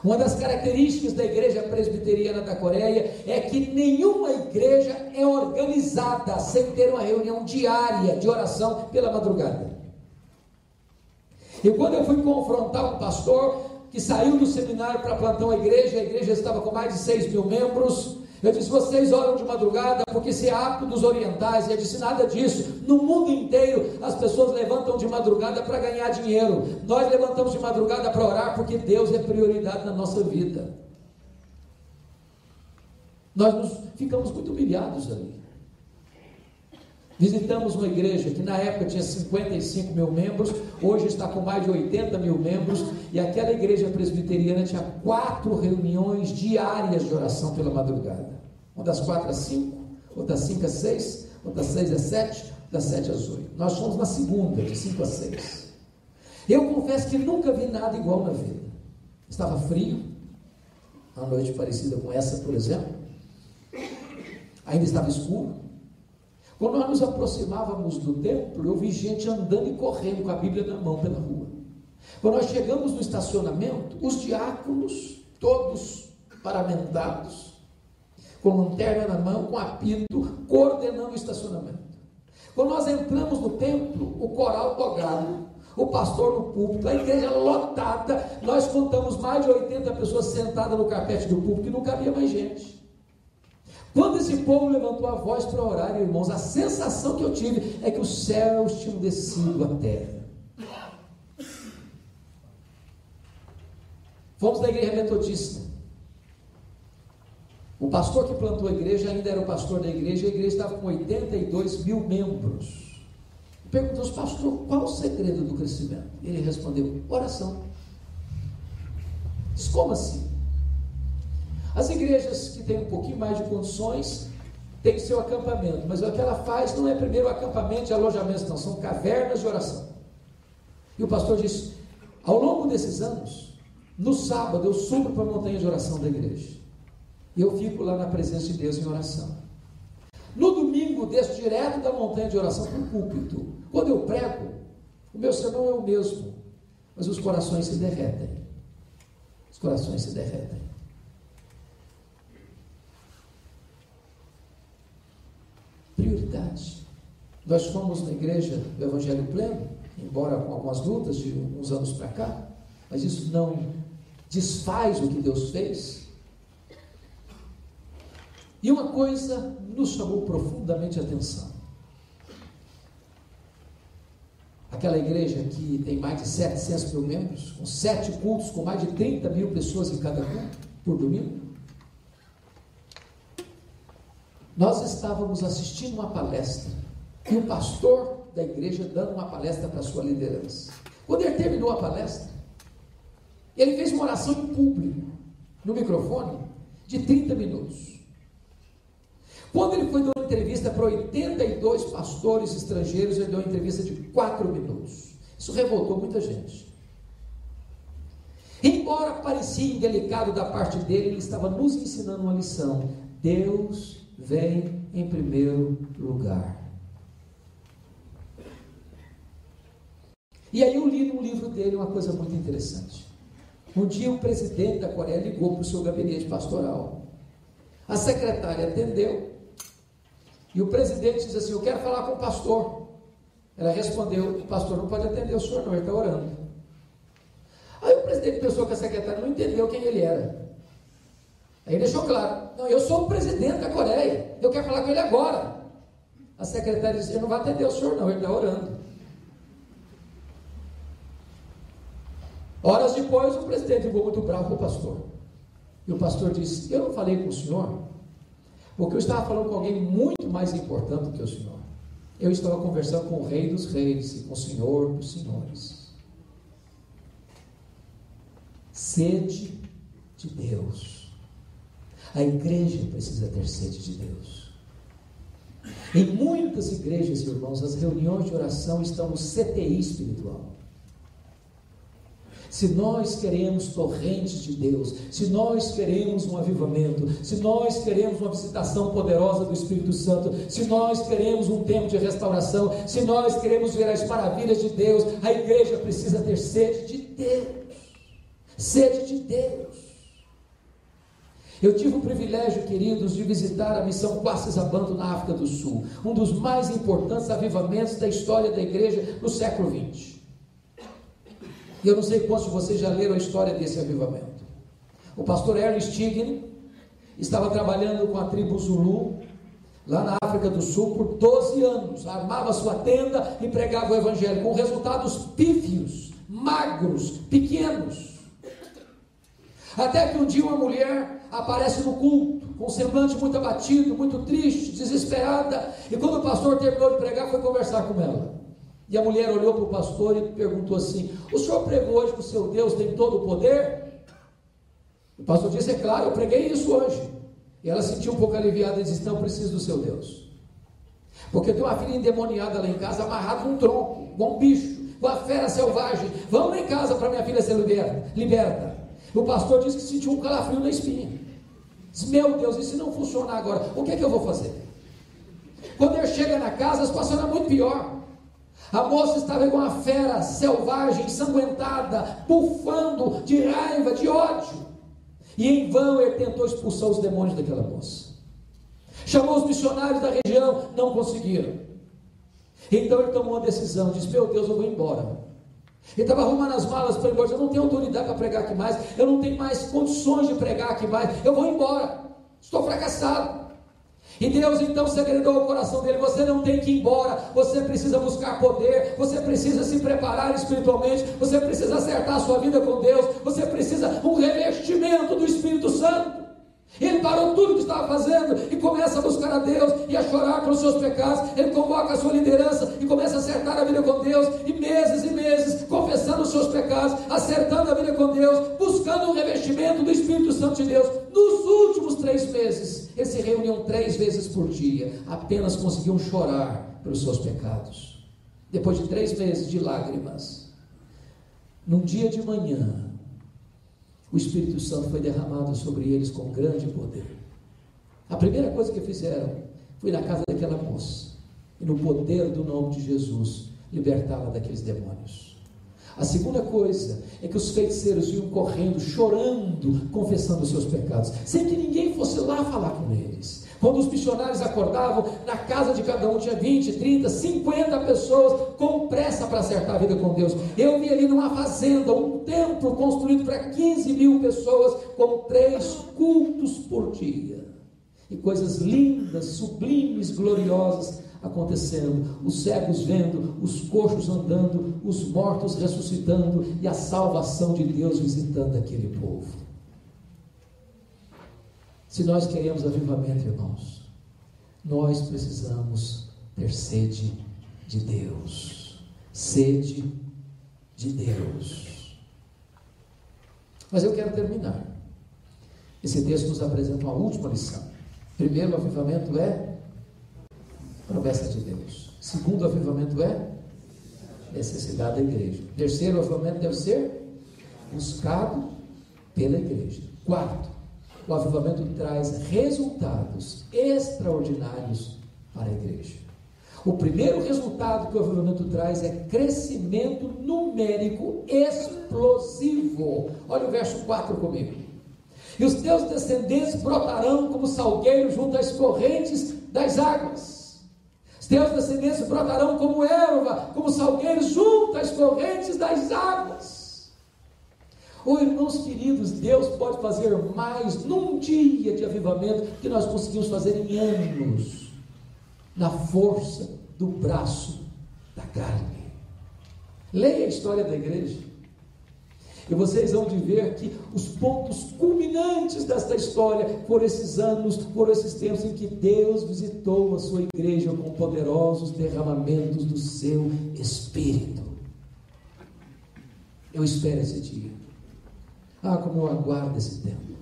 Uma das características da igreja presbiteriana da Coreia é que nenhuma igreja é organizada sem ter uma reunião diária de oração pela madrugada. E quando eu fui confrontar um pastor, que saiu do seminário para plantar uma igreja, a igreja estava com mais de 6 mil membros. Eu disse: vocês oram de madrugada porque isso é hábito dos orientais. E eu disse: nada disso. No mundo inteiro as pessoas levantam de madrugada para ganhar dinheiro. Nós levantamos de madrugada para orar porque Deus é prioridade na nossa vida. Nós ficamos muito humilhados ali. Visitamos uma igreja que na época tinha 55 mil membros, hoje está com mais de 80 mil membros, e aquela igreja presbiteriana tinha 4 reuniões diárias de oração pela madrugada, uma das 4 às 5, outra das 5 às 6, outra das 6 às 7, das 7 às 8, nós fomos na segunda, de 5 às 6, eu confesso que nunca vi nada igual na vida, estava frio, uma noite parecida com essa, por exemplo, ainda estava escuro. Quando nós nos aproximávamos do templo, eu vi gente andando e correndo com a Bíblia na mão pela rua. Quando nós chegamos no estacionamento, os diáconos, todos paramentados, com lanterna na mão, com apito, coordenando o estacionamento. Quando nós entramos no templo, o coral tocado, o pastor no púlpito, a igreja lotada, nós contamos mais de 80 pessoas sentadas no carpete do púlpito e não cabia mais gente. Quando esse povo levantou a voz para orar, irmãos, a sensação que eu tive é que os céus tinham descido à terra. Fomos na igreja metodista. O pastor que plantou a igreja ainda era o pastor da igreja, a igreja estava com 82 mil membros. Perguntamos: pastor, qual o segredo do crescimento? Ele respondeu: oração. Diz: como assim? As igrejas que têm um pouquinho mais de condições têm seu acampamento, mas o que ela faz não é primeiro acampamento e alojamento, não, são cavernas de oração. E o pastor disse: ao longo desses anos, no sábado eu subo para a montanha de oração da igreja, e eu fico lá na presença de Deus em oração. No domingo desço direto da montanha de oração para o púlpito. Quando eu prego, o meu sermão é o mesmo, mas os corações se derretem. Os corações se derretem. Prioridade. Nós fomos na igreja do Evangelho Pleno, embora com algumas lutas de uns anos para cá, mas isso não desfaz o que Deus fez. E uma coisa nos chamou profundamente a atenção. Aquela igreja que tem mais de 700 mil membros, com 7 cultos, com mais de 30 mil pessoas em cada culto, por domingo. Nós estávamos assistindo uma palestra, e o pastor da igreja dando uma palestra para a sua liderança. Quando ele terminou a palestra, ele fez uma oração em público, no microfone, de 30 minutos. Quando ele foi dar uma entrevista para 82 pastores estrangeiros, ele deu uma entrevista de 4 minutos. Isso revoltou muita gente. Embora parecia indelicado da parte dele, ele estava nos ensinando uma lição. Deus vem em primeiro lugar. E aí eu li no livro dele uma coisa muito interessante. Um dia o presidente da Coreia ligou para o seu gabinete pastoral. A secretária atendeu, e o presidente disse assim: eu quero falar com o pastor. Ela respondeu: o pastor não pode atender o senhor não, ele está orando. Aí o presidente pensou que a secretária não entendeu quem ele era. Aí ele deixou claro: não, eu sou o presidente da Coreia, eu quero falar com ele agora. A secretária disse: ele não vai atender o senhor não, ele está orando. Horas depois o presidente ficou muito bravo com o pastor, e o pastor disse: eu não falei com o senhor porque eu estava falando com alguém muito mais importante do que o senhor. Eu estava conversando com o Rei dos Reis e com o Senhor dos Senhores. Sede de Deus. A igreja precisa ter sede de Deus. Em muitas igrejas, irmãos, as reuniões de oração estão no CTI espiritual. Se nós queremos torrentes de Deus, se nós queremos um avivamento, se nós queremos uma visitação poderosa do Espírito Santo, se nós queremos um tempo de restauração, se nós queremos ver as maravilhas de Deus, a igreja precisa ter sede de Deus. Sede de Deus. Eu tive o privilégio, queridos, de visitar a missão Quacis-Abantu na África do Sul, um dos mais importantes avivamentos da história da igreja no século XX. E eu não sei quantos de vocês já leram a história desse avivamento. O pastor Ernest Stigner estava trabalhando com a tribo Zulu, lá na África do Sul, por 12 anos, armava sua tenda e pregava o evangelho, com resultados pífios, magros, pequenos. Até que um dia uma mulher aparece no culto, com um semblante muito abatido, muito triste, desesperada, e quando o pastor terminou de pregar, foi conversar com ela. E a mulher olhou para o pastor e perguntou assim: o senhor pregou hoje que o seu Deus tem todo o poder? O pastor disse: é claro, eu preguei isso hoje. E ela sentiu um pouco aliviada e disse: não, eu preciso do seu Deus, porque eu tenho uma filha endemoniada lá em casa, amarrada num tronco, com um bicho, com uma fera selvagem. Vamos lá em casa para minha filha ser liberta. O pastor disse que sentiu um calafrio na espinha. Diz: meu Deus, e se não funcionar agora, o que é que eu vou fazer? Quando ele chega na casa, a situação era muito pior. A moça estava com uma fera selvagem, ensanguentada, bufando de raiva, de ódio. E em vão ele tentou expulsar os demônios daquela moça. Chamou os missionários da região, não conseguiram. Então ele tomou uma decisão, disse: meu Deus, eu vou embora. Ele estava arrumando as malas para ir embora. Eu não tenho autoridade para pregar aqui mais, eu não tenho mais condições de pregar aqui mais, eu vou embora, estou fracassado. E Deus então segredou o coração dele: você não tem que ir embora, você precisa buscar poder, você precisa se preparar espiritualmente, você precisa acertar a sua vida com Deus, você precisa um revestimento do Espírito Santo. Ele parou tudo que estava fazendo e começa a buscar a Deus e a chorar pelos seus pecados. Ele convoca a sua liderança e começa a acertar a vida com Deus, e meses, confessando os seus pecados, acertando a vida com Deus, buscando um revestimento do Espírito Santo de Deus. Nos últimos 3 meses, eles se reuniam 3 vezes por dia, apenas conseguiam chorar pelos seus pecados. Depois de 3 meses de lágrimas, num dia de manhã, o Espírito Santo foi derramado sobre eles com grande poder. A primeira coisa que fizeram foi na casa daquela moça, e no poder do nome de Jesus, libertá-la daqueles demônios. A segunda coisa é que os feiticeiros iam correndo, chorando, confessando os seus pecados, sem que ninguém fosse lá falar com eles. Quando os missionários acordavam, na casa de cada um tinha 20, 30, 50 pessoas com pressa para acertar a vida com Deus. Eu vi ali numa fazenda um templo construído para 15 mil pessoas, com 3 cultos por dia, e coisas lindas, sublimes, gloriosas acontecendo, os cegos vendo, os coxos andando, os mortos ressuscitando, e a salvação de Deus visitando aquele povo. Se nós queremos avivamento, irmãos, nós precisamos ter sede de Deus. Sede de Deus. Mas eu quero terminar. Esse texto nos apresenta uma última lição. Primeiro, o avivamento é promessa de Deus. Segundo, o avivamento é necessidade da igreja. Terceiro, o avivamento deve ser buscado pela igreja. Quarto, o avivamento traz resultados extraordinários para a igreja. O primeiro resultado que o avivamento traz é crescimento numérico explosivo. Olha o verso 4 comigo. E os teus descendentes brotarão como salgueiros junto às correntes das águas. Os teus descendentes brotarão como erva, como salgueiros junto às correntes das águas. Oh, irmãos queridos, Deus pode fazer mais num dia de avivamento que nós conseguimos fazer em anos, na força do braço da carne. Leia a história da igreja, e vocês vão ver que os pontos culminantes desta história foram esses anos, foram esses tempos em que Deus visitou a sua igreja com poderosos derramamentos do seu Espírito. Eu espero esse dia. Ah, como eu aguardo esse tempo,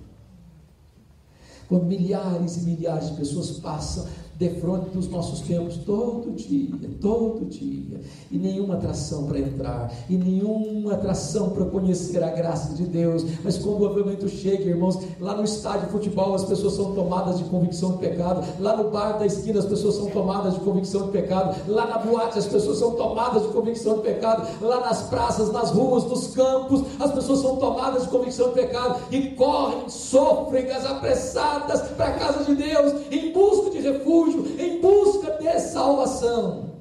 quando milhares e milhares de pessoas passam defronte dos nossos templos todo dia, e nenhuma atração para entrar, e nenhuma atração para conhecer a graça de Deus. Mas quando o avivamento chega, irmãos, lá no estádio de futebol as pessoas são tomadas de convicção de pecado, lá no bar da esquina as pessoas são tomadas de convicção de pecado, lá na boate as pessoas são tomadas de convicção de pecado, lá nas praças, nas ruas, nos campos, as pessoas são tomadas de convicção de pecado, e correm sôfregas, apressadas para a casa de Deus, em busca de refúgio, em busca de salvação,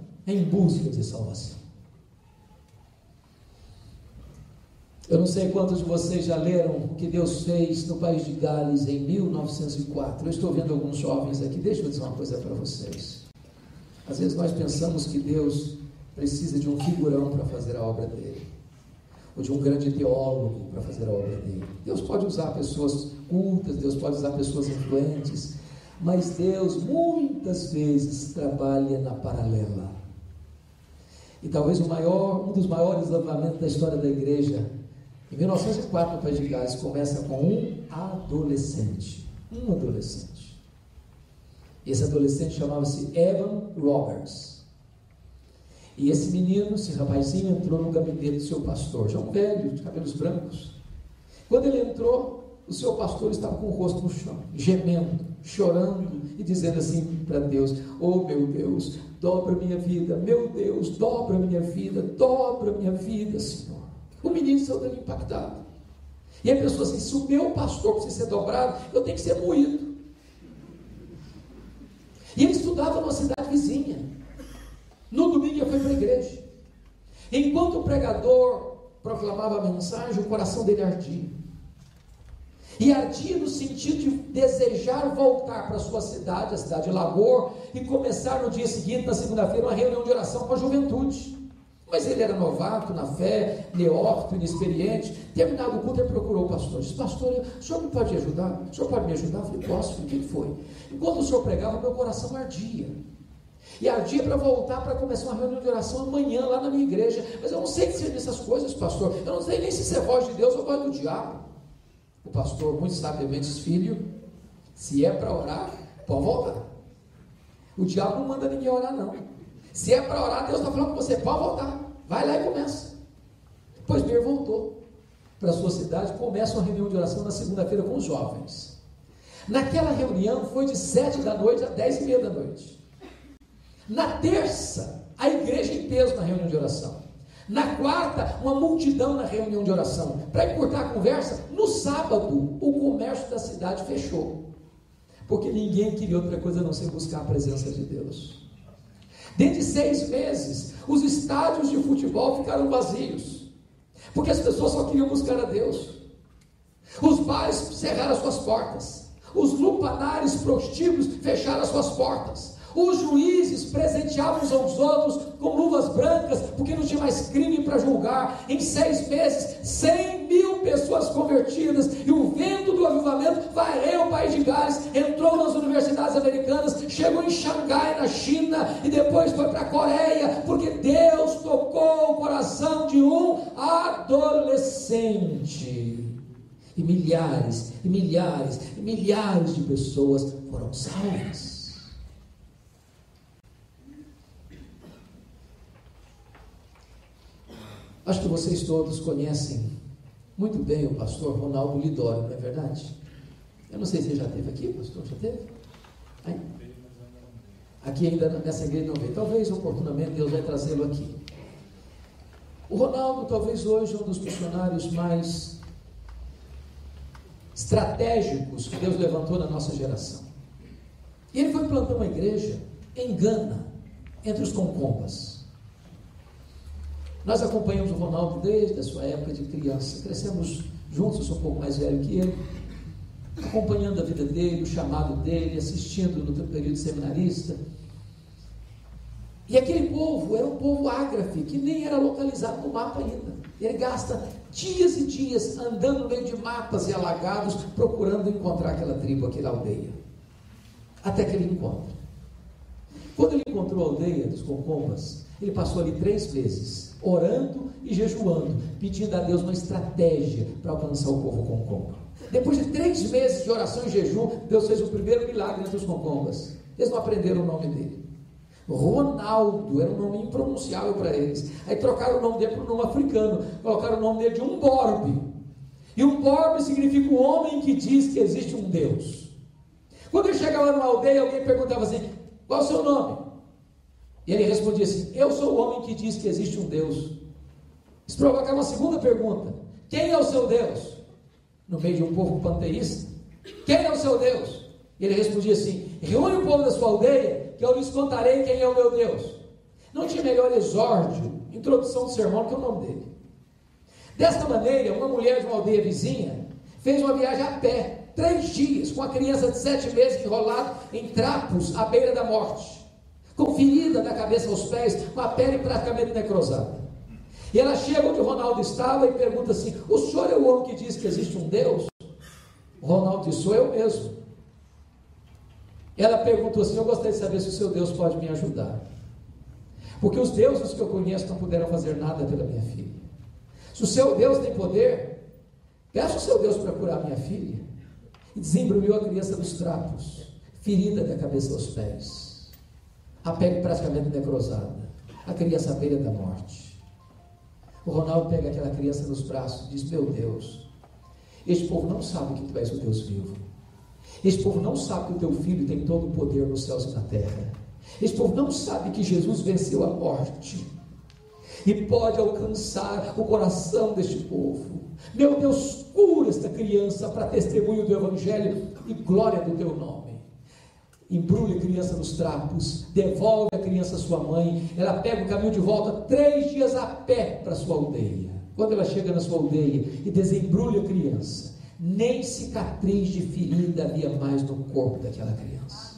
Eu não sei quantos de vocês já leram o que Deus fez no país de Gales em 1904. Eu estou vendo alguns jovens aqui. Deixa eu dizer uma coisa para vocês. Às vezes nós pensamos que Deus precisa de um figurão para fazer a obra dele, ou de um grande teólogo para fazer a obra dele. Deus pode usar pessoas cultas, Deus pode usar pessoas influentes, mas Deus muitas vezes trabalha na paralela. E talvez um dos maiores avivamentos da história da igreja, em 1904 no país de Gales, começa com um adolescente. Esse adolescente chamava-se Evan Roberts. E esse menino, esse rapazinho, entrou no gabinete do seu pastor, já um velho, de cabelos brancos. Quando ele entrou, o seu pastor estava com o rosto no chão, gemendo, chorando e dizendo assim para Deus: oh meu Deus, dobra minha vida, meu Deus, dobra minha vida, Senhor. O menino saiu dali impactado. E ele pensou assim: se o meu pastor precisa ser dobrado, eu tenho que ser moído. E ele estudava numa cidade vizinha. No domingo ele foi para a igreja. Enquanto o pregador proclamava a mensagem, o coração dele ardia. E ardia no sentido de desejar voltar para a sua cidade, a cidade de Lagor, e começar no dia seguinte, na segunda-feira, uma reunião de oração com a juventude. Mas ele era novato na fé, neófito, inexperiente. Terminado o culto, ele procurou o pastor. Disse: pastor, o senhor me pode ajudar? O senhor pode me ajudar? Eu falei: posso. O que foi? Enquanto o senhor pregava, meu coração ardia. E ardia para voltar, para começar uma reunião de oração amanhã lá na minha igreja. Mas eu não sei que seja essas coisas, pastor. Eu não sei nem se isso é voz de Deus ou voz do diabo. O pastor, muito sabiamente, disse: filho, se é para orar, pode voltar. O diabo não manda ninguém orar, não. Se é para orar, Deus está falando com você: pode voltar. Vai lá e começa. Pois bem, voltou para a sua cidade. Começa uma reunião de oração na segunda-feira com os jovens. Naquela reunião foi de 7 da noite a 10:30 da noite. Na terça, a igreja em peso na reunião de oração. Na quarta, uma multidão na reunião de oração. Para encurtar a conversa, no sábado, o comércio da cidade fechou, porque ninguém queria outra coisa a não ser buscar a presença de Deus. Dentro de 6 meses, os estádios de futebol ficaram vazios, porque as pessoas só queriam buscar a Deus. Os bares cerraram as suas portas, os lupanários prostíbulos fecharam as suas portas, os juízes presenteavam uns aos outros com luvas brancas, porque não tinha mais crime para julgar. Em 6 meses, 100.000 pessoas convertidas, e o vento do avivamento varreu o país de Gales, entrou nas universidades americanas, chegou em Xangai, na China, e depois foi para a Coreia, porque Deus tocou o coração de um adolescente. E milhares, e milhares, e milhares de pessoas foram salvas. Acho que vocês todos conhecem muito bem o pastor Ronaldo Lidório, não é verdade? Eu não sei se ele já esteve aqui, pastor, já teve? Aí? Aqui ainda nessa igreja não veio. Talvez oportunamente Deus vai trazê-lo aqui. O Ronaldo talvez hoje é um dos missionários mais estratégicos que Deus levantou na nossa geração. E ele foi plantar uma igreja em Gana, entre os Concombas. Nós acompanhamos o Ronaldo desde a sua época de criança, crescemos juntos. Eu sou um pouco mais velho que ele, acompanhando a vida dele, o chamado dele, assistindo no período seminarista. E aquele povo era um povo ágrafe, que nem era localizado no mapa ainda. Ele gasta dias e dias andando no meio de matas e alagados, procurando encontrar aquela tribo, aquela aldeia, até que ele encontra. Quando ele encontrou a aldeia dos Concombas, ele passou ali 3 meses, orando e jejuando, pedindo a Deus uma estratégia para alcançar o povo Concomba. Depois de 3 meses de oração e jejum, Deus fez o primeiro milagre entre os Concombas. Eles não aprenderam o nome dele. Ronaldo era um nome impronunciável para eles. Aí trocaram o nome dele para um nome africano, colocaram o nome dele de Umborbe. E Umborbe significa o homem que diz que existe um Deus. Quando ele chegava numa aldeia, alguém perguntava assim: qual é o seu nome? E ele respondia assim: eu sou o homem que diz que existe um Deus. Isso provocava uma segunda pergunta: quem é o seu Deus? No meio de um povo panteísta, quem é o seu Deus? E ele respondia assim: reúne o povo da sua aldeia, que eu lhes contarei quem é o meu Deus. Não tinha melhor exórdio, introdução do sermão, que o nome dele. Desta maneira, uma mulher de uma aldeia vizinha fez uma viagem a pé, 3 dias, com a criança de 7 meses enrolado em trapos à beira da morte, com ferida da cabeça aos pés, com a pele praticamente necrosada. E ela chega onde o Ronaldo estava e pergunta assim: o senhor é o homem que diz que existe um Deus? O Ronaldo disse: sou eu mesmo. Ela perguntou assim: eu gostaria de saber se o seu Deus pode me ajudar, porque os deuses que eu conheço não puderam fazer nada pela minha filha. Se o seu Deus tem poder, peça o seu Deus para curar minha filha. E desembrulhou a criança dos trapos, ferida da cabeça aos pés, a pele praticamente necrosada, a criança à beira da morte. O Ronaldo pega aquela criança nos braços e diz: meu Deus, este povo não sabe que tu és o Deus vivo. Este povo não sabe que o teu filho tem todo o poder nos céus e na terra. Este povo não sabe que Jesus venceu a morte e pode alcançar o coração deste povo. Meu Deus, cura esta criança para testemunho do Evangelho e glória do teu nome. Embrulha a criança nos trapos, devolve a criança à sua mãe. Ela pega o caminho de volta, 3 dias a pé para a sua aldeia. Quando ela chega na sua aldeia e desembrulha a criança, nem cicatriz de ferida havia mais no corpo daquela criança.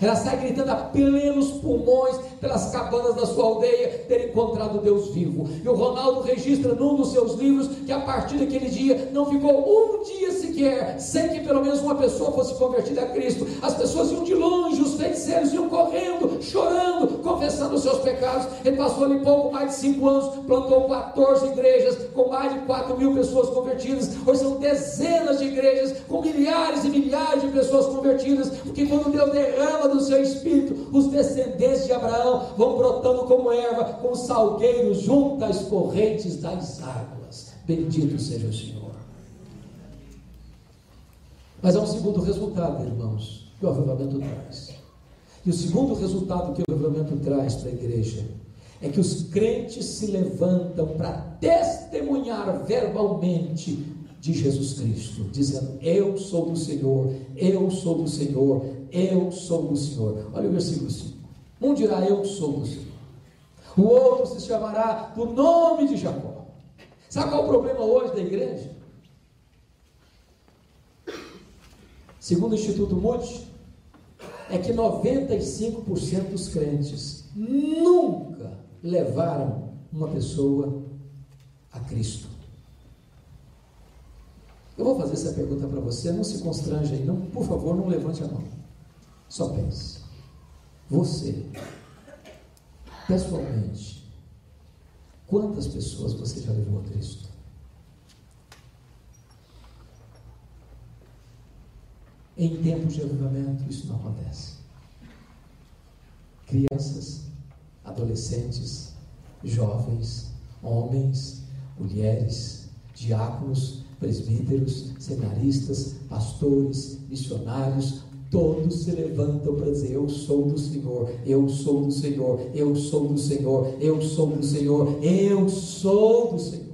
Ela sai gritando a plenos pulmões pelas cabanas da sua aldeia ter encontrado Deus vivo. E o Ronaldo registra num dos seus livros que a partir daquele dia não ficou um dia sequer sem que pelo menos uma pessoa fosse convertida a Cristo. As pessoas iam de longe, os feiticeiros iam correndo, chorando, confessando os seus pecados. Ele passou ali pouco mais de 5 anos, plantou 14 igrejas com mais de 4.000 pessoas convertidas. Hoje são dezenas de igrejas com milhares e milhares de pessoas convertidas, porque quando Deus derrama do seu espírito, os descendentes de Abraão vão brotando como erva, como salgueiros junto às correntes das águas. Bendito seja o Senhor. Mas há um segundo resultado, irmãos, que o avivamento traz. E o segundo resultado que o avivamento traz para a igreja é que os crentes se levantam para testemunhar verbalmente de Jesus Cristo, dizendo: eu sou do Senhor, eu sou do Senhor, eu sou do Senhor. Olha o versículo 5. Um dirá: eu sou do Senhor. O outro se chamará do nome de Jacó. Sabe qual é o problema hoje da igreja? Segundo o Instituto Moody, é que 95% dos crentes nunca levaram uma pessoa a Cristo. Eu vou fazer essa pergunta para você, não se constrange aí, não, por favor, não levante a mão. Só pense. Você, pessoalmente, quantas pessoas você já levou a Cristo? Em tempos de avivamento, isso não acontece. Crianças, adolescentes, jovens, homens, mulheres, diáconos, presbíteros, seminaristas, pastores, missionários, todos se levantam para dizer: eu sou do Senhor, eu sou do Senhor, eu sou do Senhor, eu sou do Senhor, eu sou do Senhor.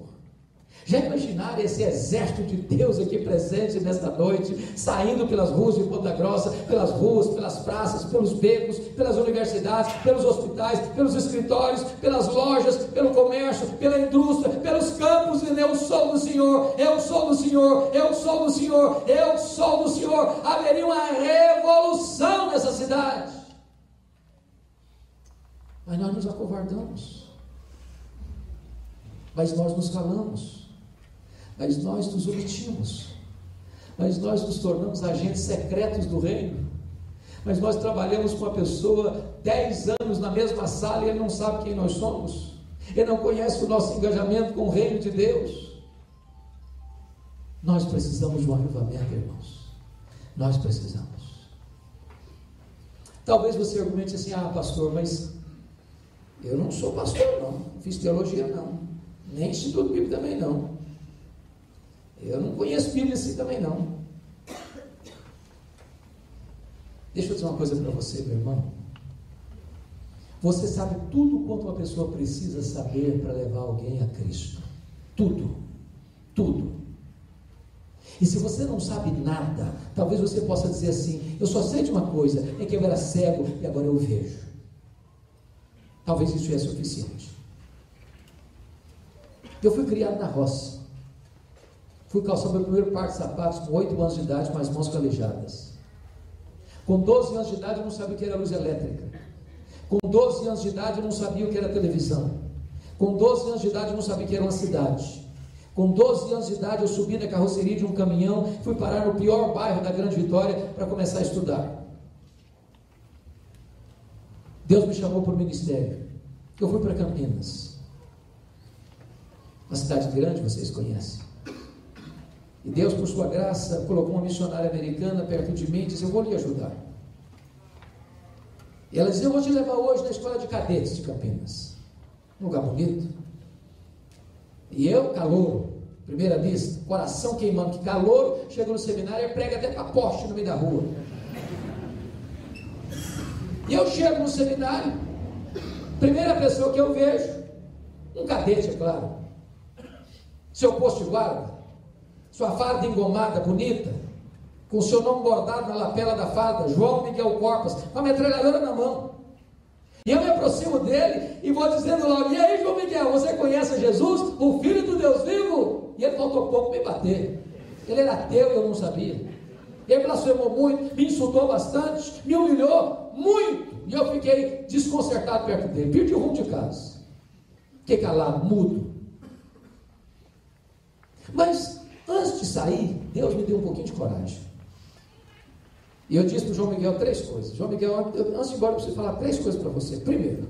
Já imaginaram esse exército de Deus aqui presente nesta noite, saindo pelas ruas de Ponta Grossa, pelas ruas, pelas praças, pelos becos, pelas universidades, pelos hospitais, pelos escritórios, pelas lojas, pelo comércio, pela indústria, pelos campos, e eu sou do Senhor, eu sou do Senhor, eu sou do Senhor, eu sou do Senhor. Haveria uma revolução nessa cidade, mas nós nos acovardamos, mas nós nos calamos, mas nós nos omitimos, mas nós nos tornamos agentes secretos do reino, mas nós trabalhamos com uma pessoa 10 anos na mesma sala e ele não sabe quem nós somos, ele não conhece o nosso engajamento com o reino de Deus. Nós precisamos de um avivamento, irmãos, nós precisamos. Talvez você argumente assim: ah, pastor, mas eu não sou pastor não fiz teologia não, nem instituto bíblico também não, eu não conheço Bíblia assim também não. Deixa eu dizer uma coisa para você, meu irmão. Você sabe tudo quanto uma pessoa precisa saber para levar alguém a Cristo. Tudo. Tudo. E se você não sabe nada, talvez você possa dizer assim: eu só sei de uma coisa, é que eu era cego e agora eu vejo. Talvez isso é suficiente. Eu fui criado na roça. Fui calçar meu primeiro par de sapatos com 8 anos de idade, com as mãos calejadas. Com 12 anos de idade eu não sabia o que era luz elétrica. Com 12 anos de idade eu não sabia o que era televisão. Com 12 anos de idade eu não sabia o que era uma cidade. Com 12 anos de idade eu subi na carroceria de um caminhão, fui parar no pior bairro da Grande Vitória para começar a estudar. Deus me chamou para o ministério. Eu fui para Campinas, uma cidade grande, vocês conhecem. E Deus, por sua graça, colocou uma missionária americana perto de mim e disse: eu vou lhe ajudar. E ela dizia: eu vou te levar hoje na escola de cadetes de Campinas, um lugar bonito. E eu, calouro, primeira vista, coração queimando, que calouro, chega no seminário e prega até para poste no meio da rua. E eu chego no seminário, primeira pessoa que eu vejo, um cadete, é claro, seu posto de guarda, sua farda engomada, bonita, com o seu nome bordado na lapela da farda, João Miguel Corpas, com a metralhadora na mão. E eu me aproximo dele e vou dizendo logo: e aí, João Miguel, você conhece Jesus, o Filho do Deus vivo? E ele faltou pouco me bater. Ele era ateu e eu não sabia. Ele blasfemou muito, me insultou bastante, me humilhou muito. E eu fiquei desconcertado perto dele, perdi o rumo de casa. Fiquei calado, mudo. Mas antes de sair, Deus me deu um pouquinho de coragem. E eu disse para o João Miguel 3 coisas. João Miguel, antes de ir embora, eu preciso falar 3 coisas para você. Primeiro,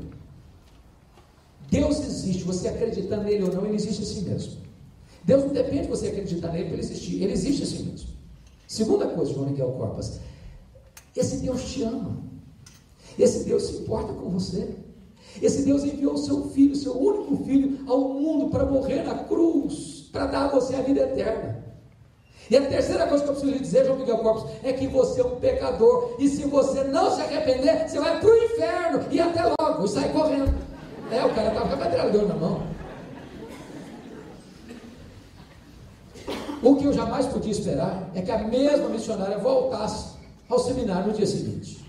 Deus existe, você acreditar nele ou não, ele existe assim mesmo. Deus não depende de você acreditar nele para ele existir, ele existe assim mesmo. Segunda coisa, João Miguel Corpas, esse Deus te ama, esse Deus se importa com você, esse Deus enviou o seu filho, seu único filho, ao mundo para morrer na cruz, para dar a você a vida eterna. E a terceira coisa que eu preciso lhe dizer, João Miguel Corpus, é que você é um pecador, e se você não se arrepender, você vai para o inferno, e até logo, e sai correndo. O cara estava com a metralhadora na mão. O que eu jamais podia esperar é que a mesma missionária voltasse ao seminário no dia seguinte.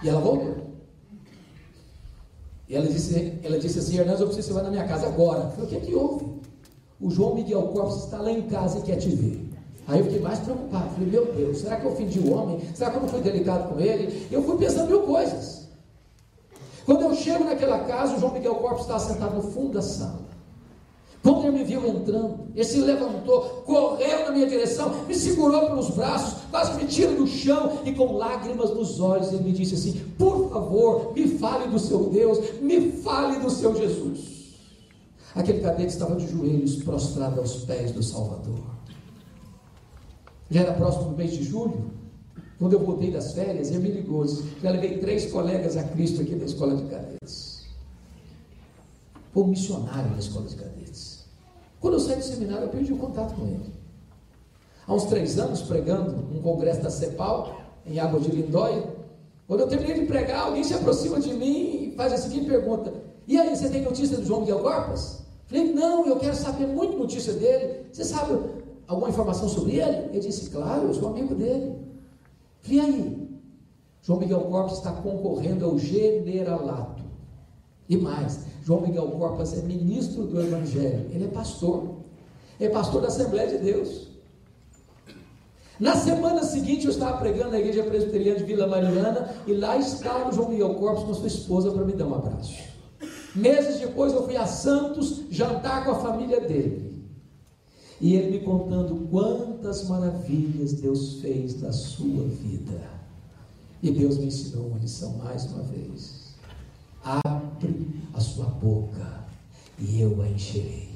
E ela voltou. E ela disse assim: Hernandes, eu preciso que você vá na minha casa agora. Eu falei: o que é que houve? O João Miguel Corpus está lá em casa e quer te ver. Aí eu fiquei mais preocupado, falei: meu Deus, será que eu ofendi o homem? Será que eu não fui delicado com ele? Eu fui pensando 1000 coisas. Quando eu chego naquela casa, o João Miguel Corpus estava sentado no fundo da sala. Quando ele me viu entrando, ele se levantou, correu na minha direção, me segurou pelos braços, quase me tira do chão, e com lágrimas nos olhos ele me disse assim: por favor, me fale do seu Deus, me fale do seu Jesus. Aquele cadete estava de joelhos, prostrado aos pés do Salvador. Já era próximo do mês de julho, quando eu voltei das férias, ele me ligou, já levei 3 colegas a Cristo aqui da escola de cadetes. Foi um missionário da escola de cadetes. Quando eu saí do seminário, eu perdi o contato com ele. Há uns 3 anos, pregando um congresso da CEPAL, em Água de Lindóia, quando eu terminei de pregar, alguém se aproxima de mim e faz a seguinte pergunta: e aí, você tem notícia do João Miguel Corpus? Falei: não, eu quero saber muito notícia dele. Você sabe alguma informação sobre ele? Ele disse: claro, eu sou amigo dele. Falei: e aí? João Miguel Corpus está concorrendo ao generalato. E mais, João Miguel Corpus é ministro do Evangelho, ele é pastor da Assembleia de Deus. Na semana seguinte eu estava pregando na igreja presbiteriana de Vila Mariana, e lá estava o João Miguel Corpus com sua esposa para me dar um abraço. Meses depois eu fui a Santos jantar com a família dele, e ele me contando quantas maravilhas Deus fez na sua vida. E Deus me ensinou uma lição mais uma vez: abre a sua boca e eu a encherei.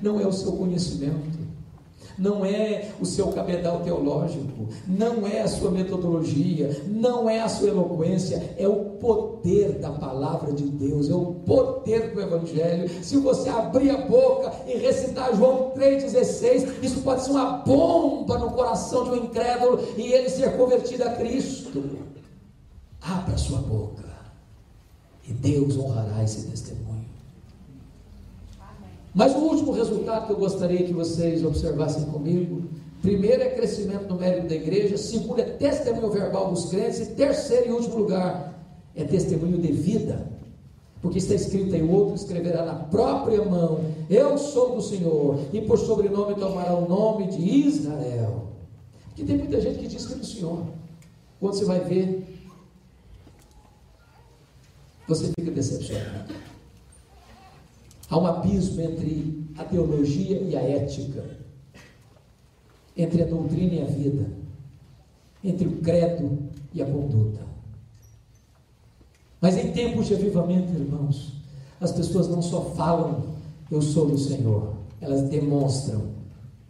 Não é o seu conhecimento, não é o seu cabedal teológico, não é a sua metodologia, não é a sua eloquência, é o poder da palavra de Deus, é o poder do Evangelho. Se você abrir a boca e recitar João 3,16, isso pode ser uma bomba no coração de um incrédulo e ele ser convertido a Cristo. Abra a sua boca e Deus honrará esse testemunho. Mas o último resultado que eu gostaria que vocês observassem comigo: primeiro é crescimento numérico da igreja, segundo é testemunho verbal dos crentes, e terceiro e último lugar é testemunho de vida. Porque está escrito aí: o outro escreverá na própria mão: eu sou do Senhor, e por sobrenome tomará o nome de Israel. Porque tem muita gente que diz que é do Senhor. Quando você vai ver, você fica decepcionado. Há um abismo entre a teologia e a ética, entre a doutrina e a vida, entre o credo e a conduta. Mas em tempos de avivamento, irmãos, as pessoas não só falam eu sou do Senhor, elas demonstram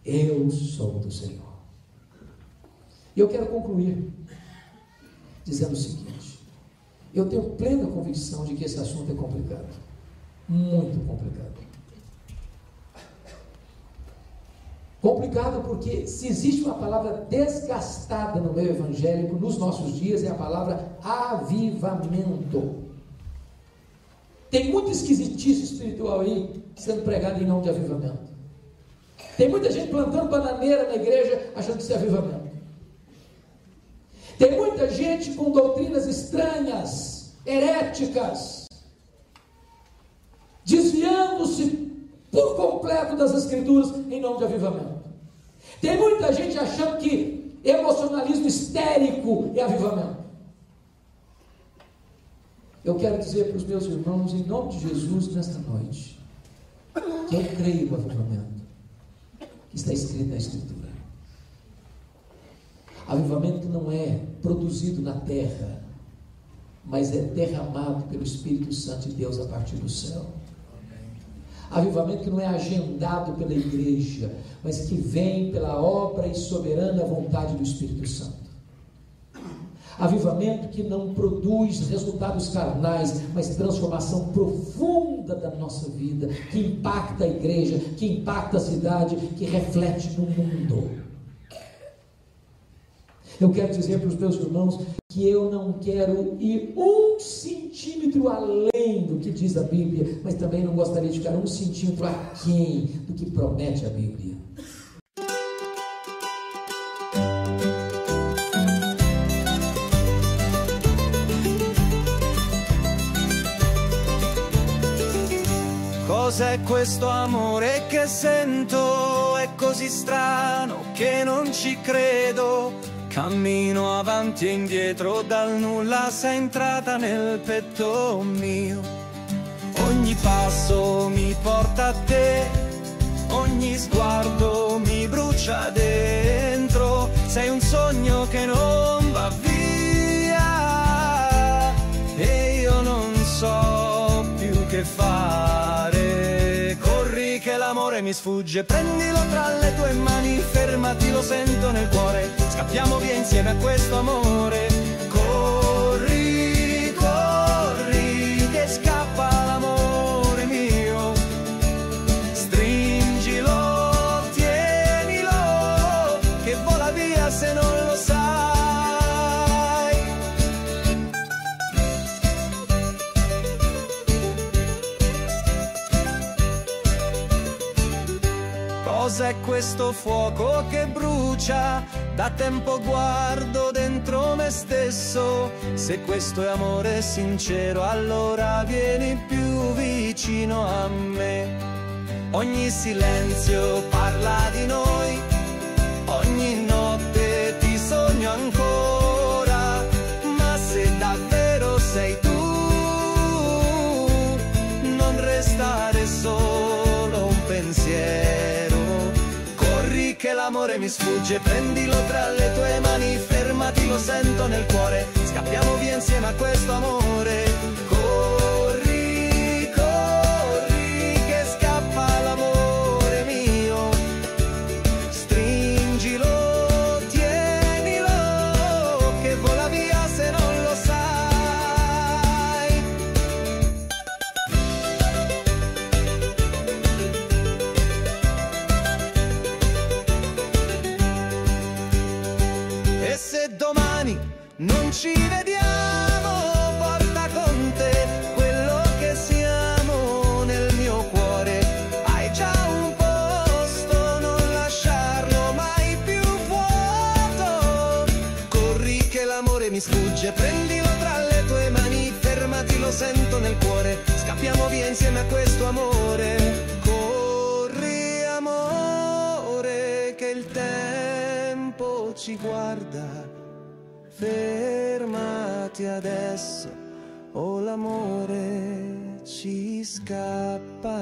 eu sou do Senhor. E eu quero concluir dizendo o seguinte: eu tenho plena convicção de que esse assunto é complicado, muito complicado. Complicado porque se existe uma palavra desgastada no meio evangélico nos nossos dias, é a palavra avivamento. Tem muita esquisitice espiritual aí sendo pregada em nome de avivamento. Tem muita gente plantando bananeira na igreja achando que isso é avivamento. Tem muita gente com doutrinas estranhas, heréticas, desviando-se por completo das Escrituras em nome de avivamento. Tem muita gente achando que emocionalismo histérico é avivamento. Eu quero dizer para os meus irmãos, em nome de Jesus, nesta noite, que eu creio no avivamento que está escrito na Escritura. Avivamento não é produzido na terra, mas é derramado pelo Espírito Santo de Deus a partir do céu. Avivamento que não é agendado pela igreja, mas que vem pela obra e soberana vontade do Espírito Santo. Avivamento que não produz resultados carnais, mas transformação profunda da nossa vida, que impacta a igreja, que impacta a cidade, que reflete no mundo. Eu quero dizer para os meus irmãos que eu não quero ir 1 centímetro além do que diz a Bíblia, mas também não gostaria de ficar 1 centímetro aquém do que promete a Bíblia.
Cos'è questo amore che sento? È così strano che non ci credo. Cammino avanti e indietro, dal nulla sei entrata nel petto mio. Ogni passo mi porta a te, ogni sguardo mi brucia dentro. Sei un sogno che non va via e io non so più che fare. Corri che l'amore mi sfugge, prendilo tra le tue mani, fermati, lo sento nel cuore. Scappiamo via insieme a questo amore. Corri, corri, che scappa l'amore mio. Stringilo, tienilo, che vola via se non lo sai. Cos'è questo fuoco che brucia? Da tempo guardo dentro me stesso. Se questo è amore sincero, allora vieni più vicino a me. Ogni silenzio parla di noi, ogni notte ti sogno ancora. Ma se davvero sei tu, non restare solo un pensiero. Che l'amore mi sfugge, prendilo tra le tue mani, fermati, lo sento nel cuore. Scappiamo via insieme a questo amore. Corri, corri, che scappa l'amore mio. Stringilo, tienilo, che vola via se non lo sai. Non ci vediamo, porta con te quello che siamo nel mio cuore. Hai già un posto, non lasciarlo mai più vuoto. Corri che l'amore mi sfugge, prendilo tra le tue mani, fermati, lo sento nel cuore. andremo via insieme a questo amore. Corri amore, che il tempo ci guarda. Fermati adesso, o l'amore ci scappa.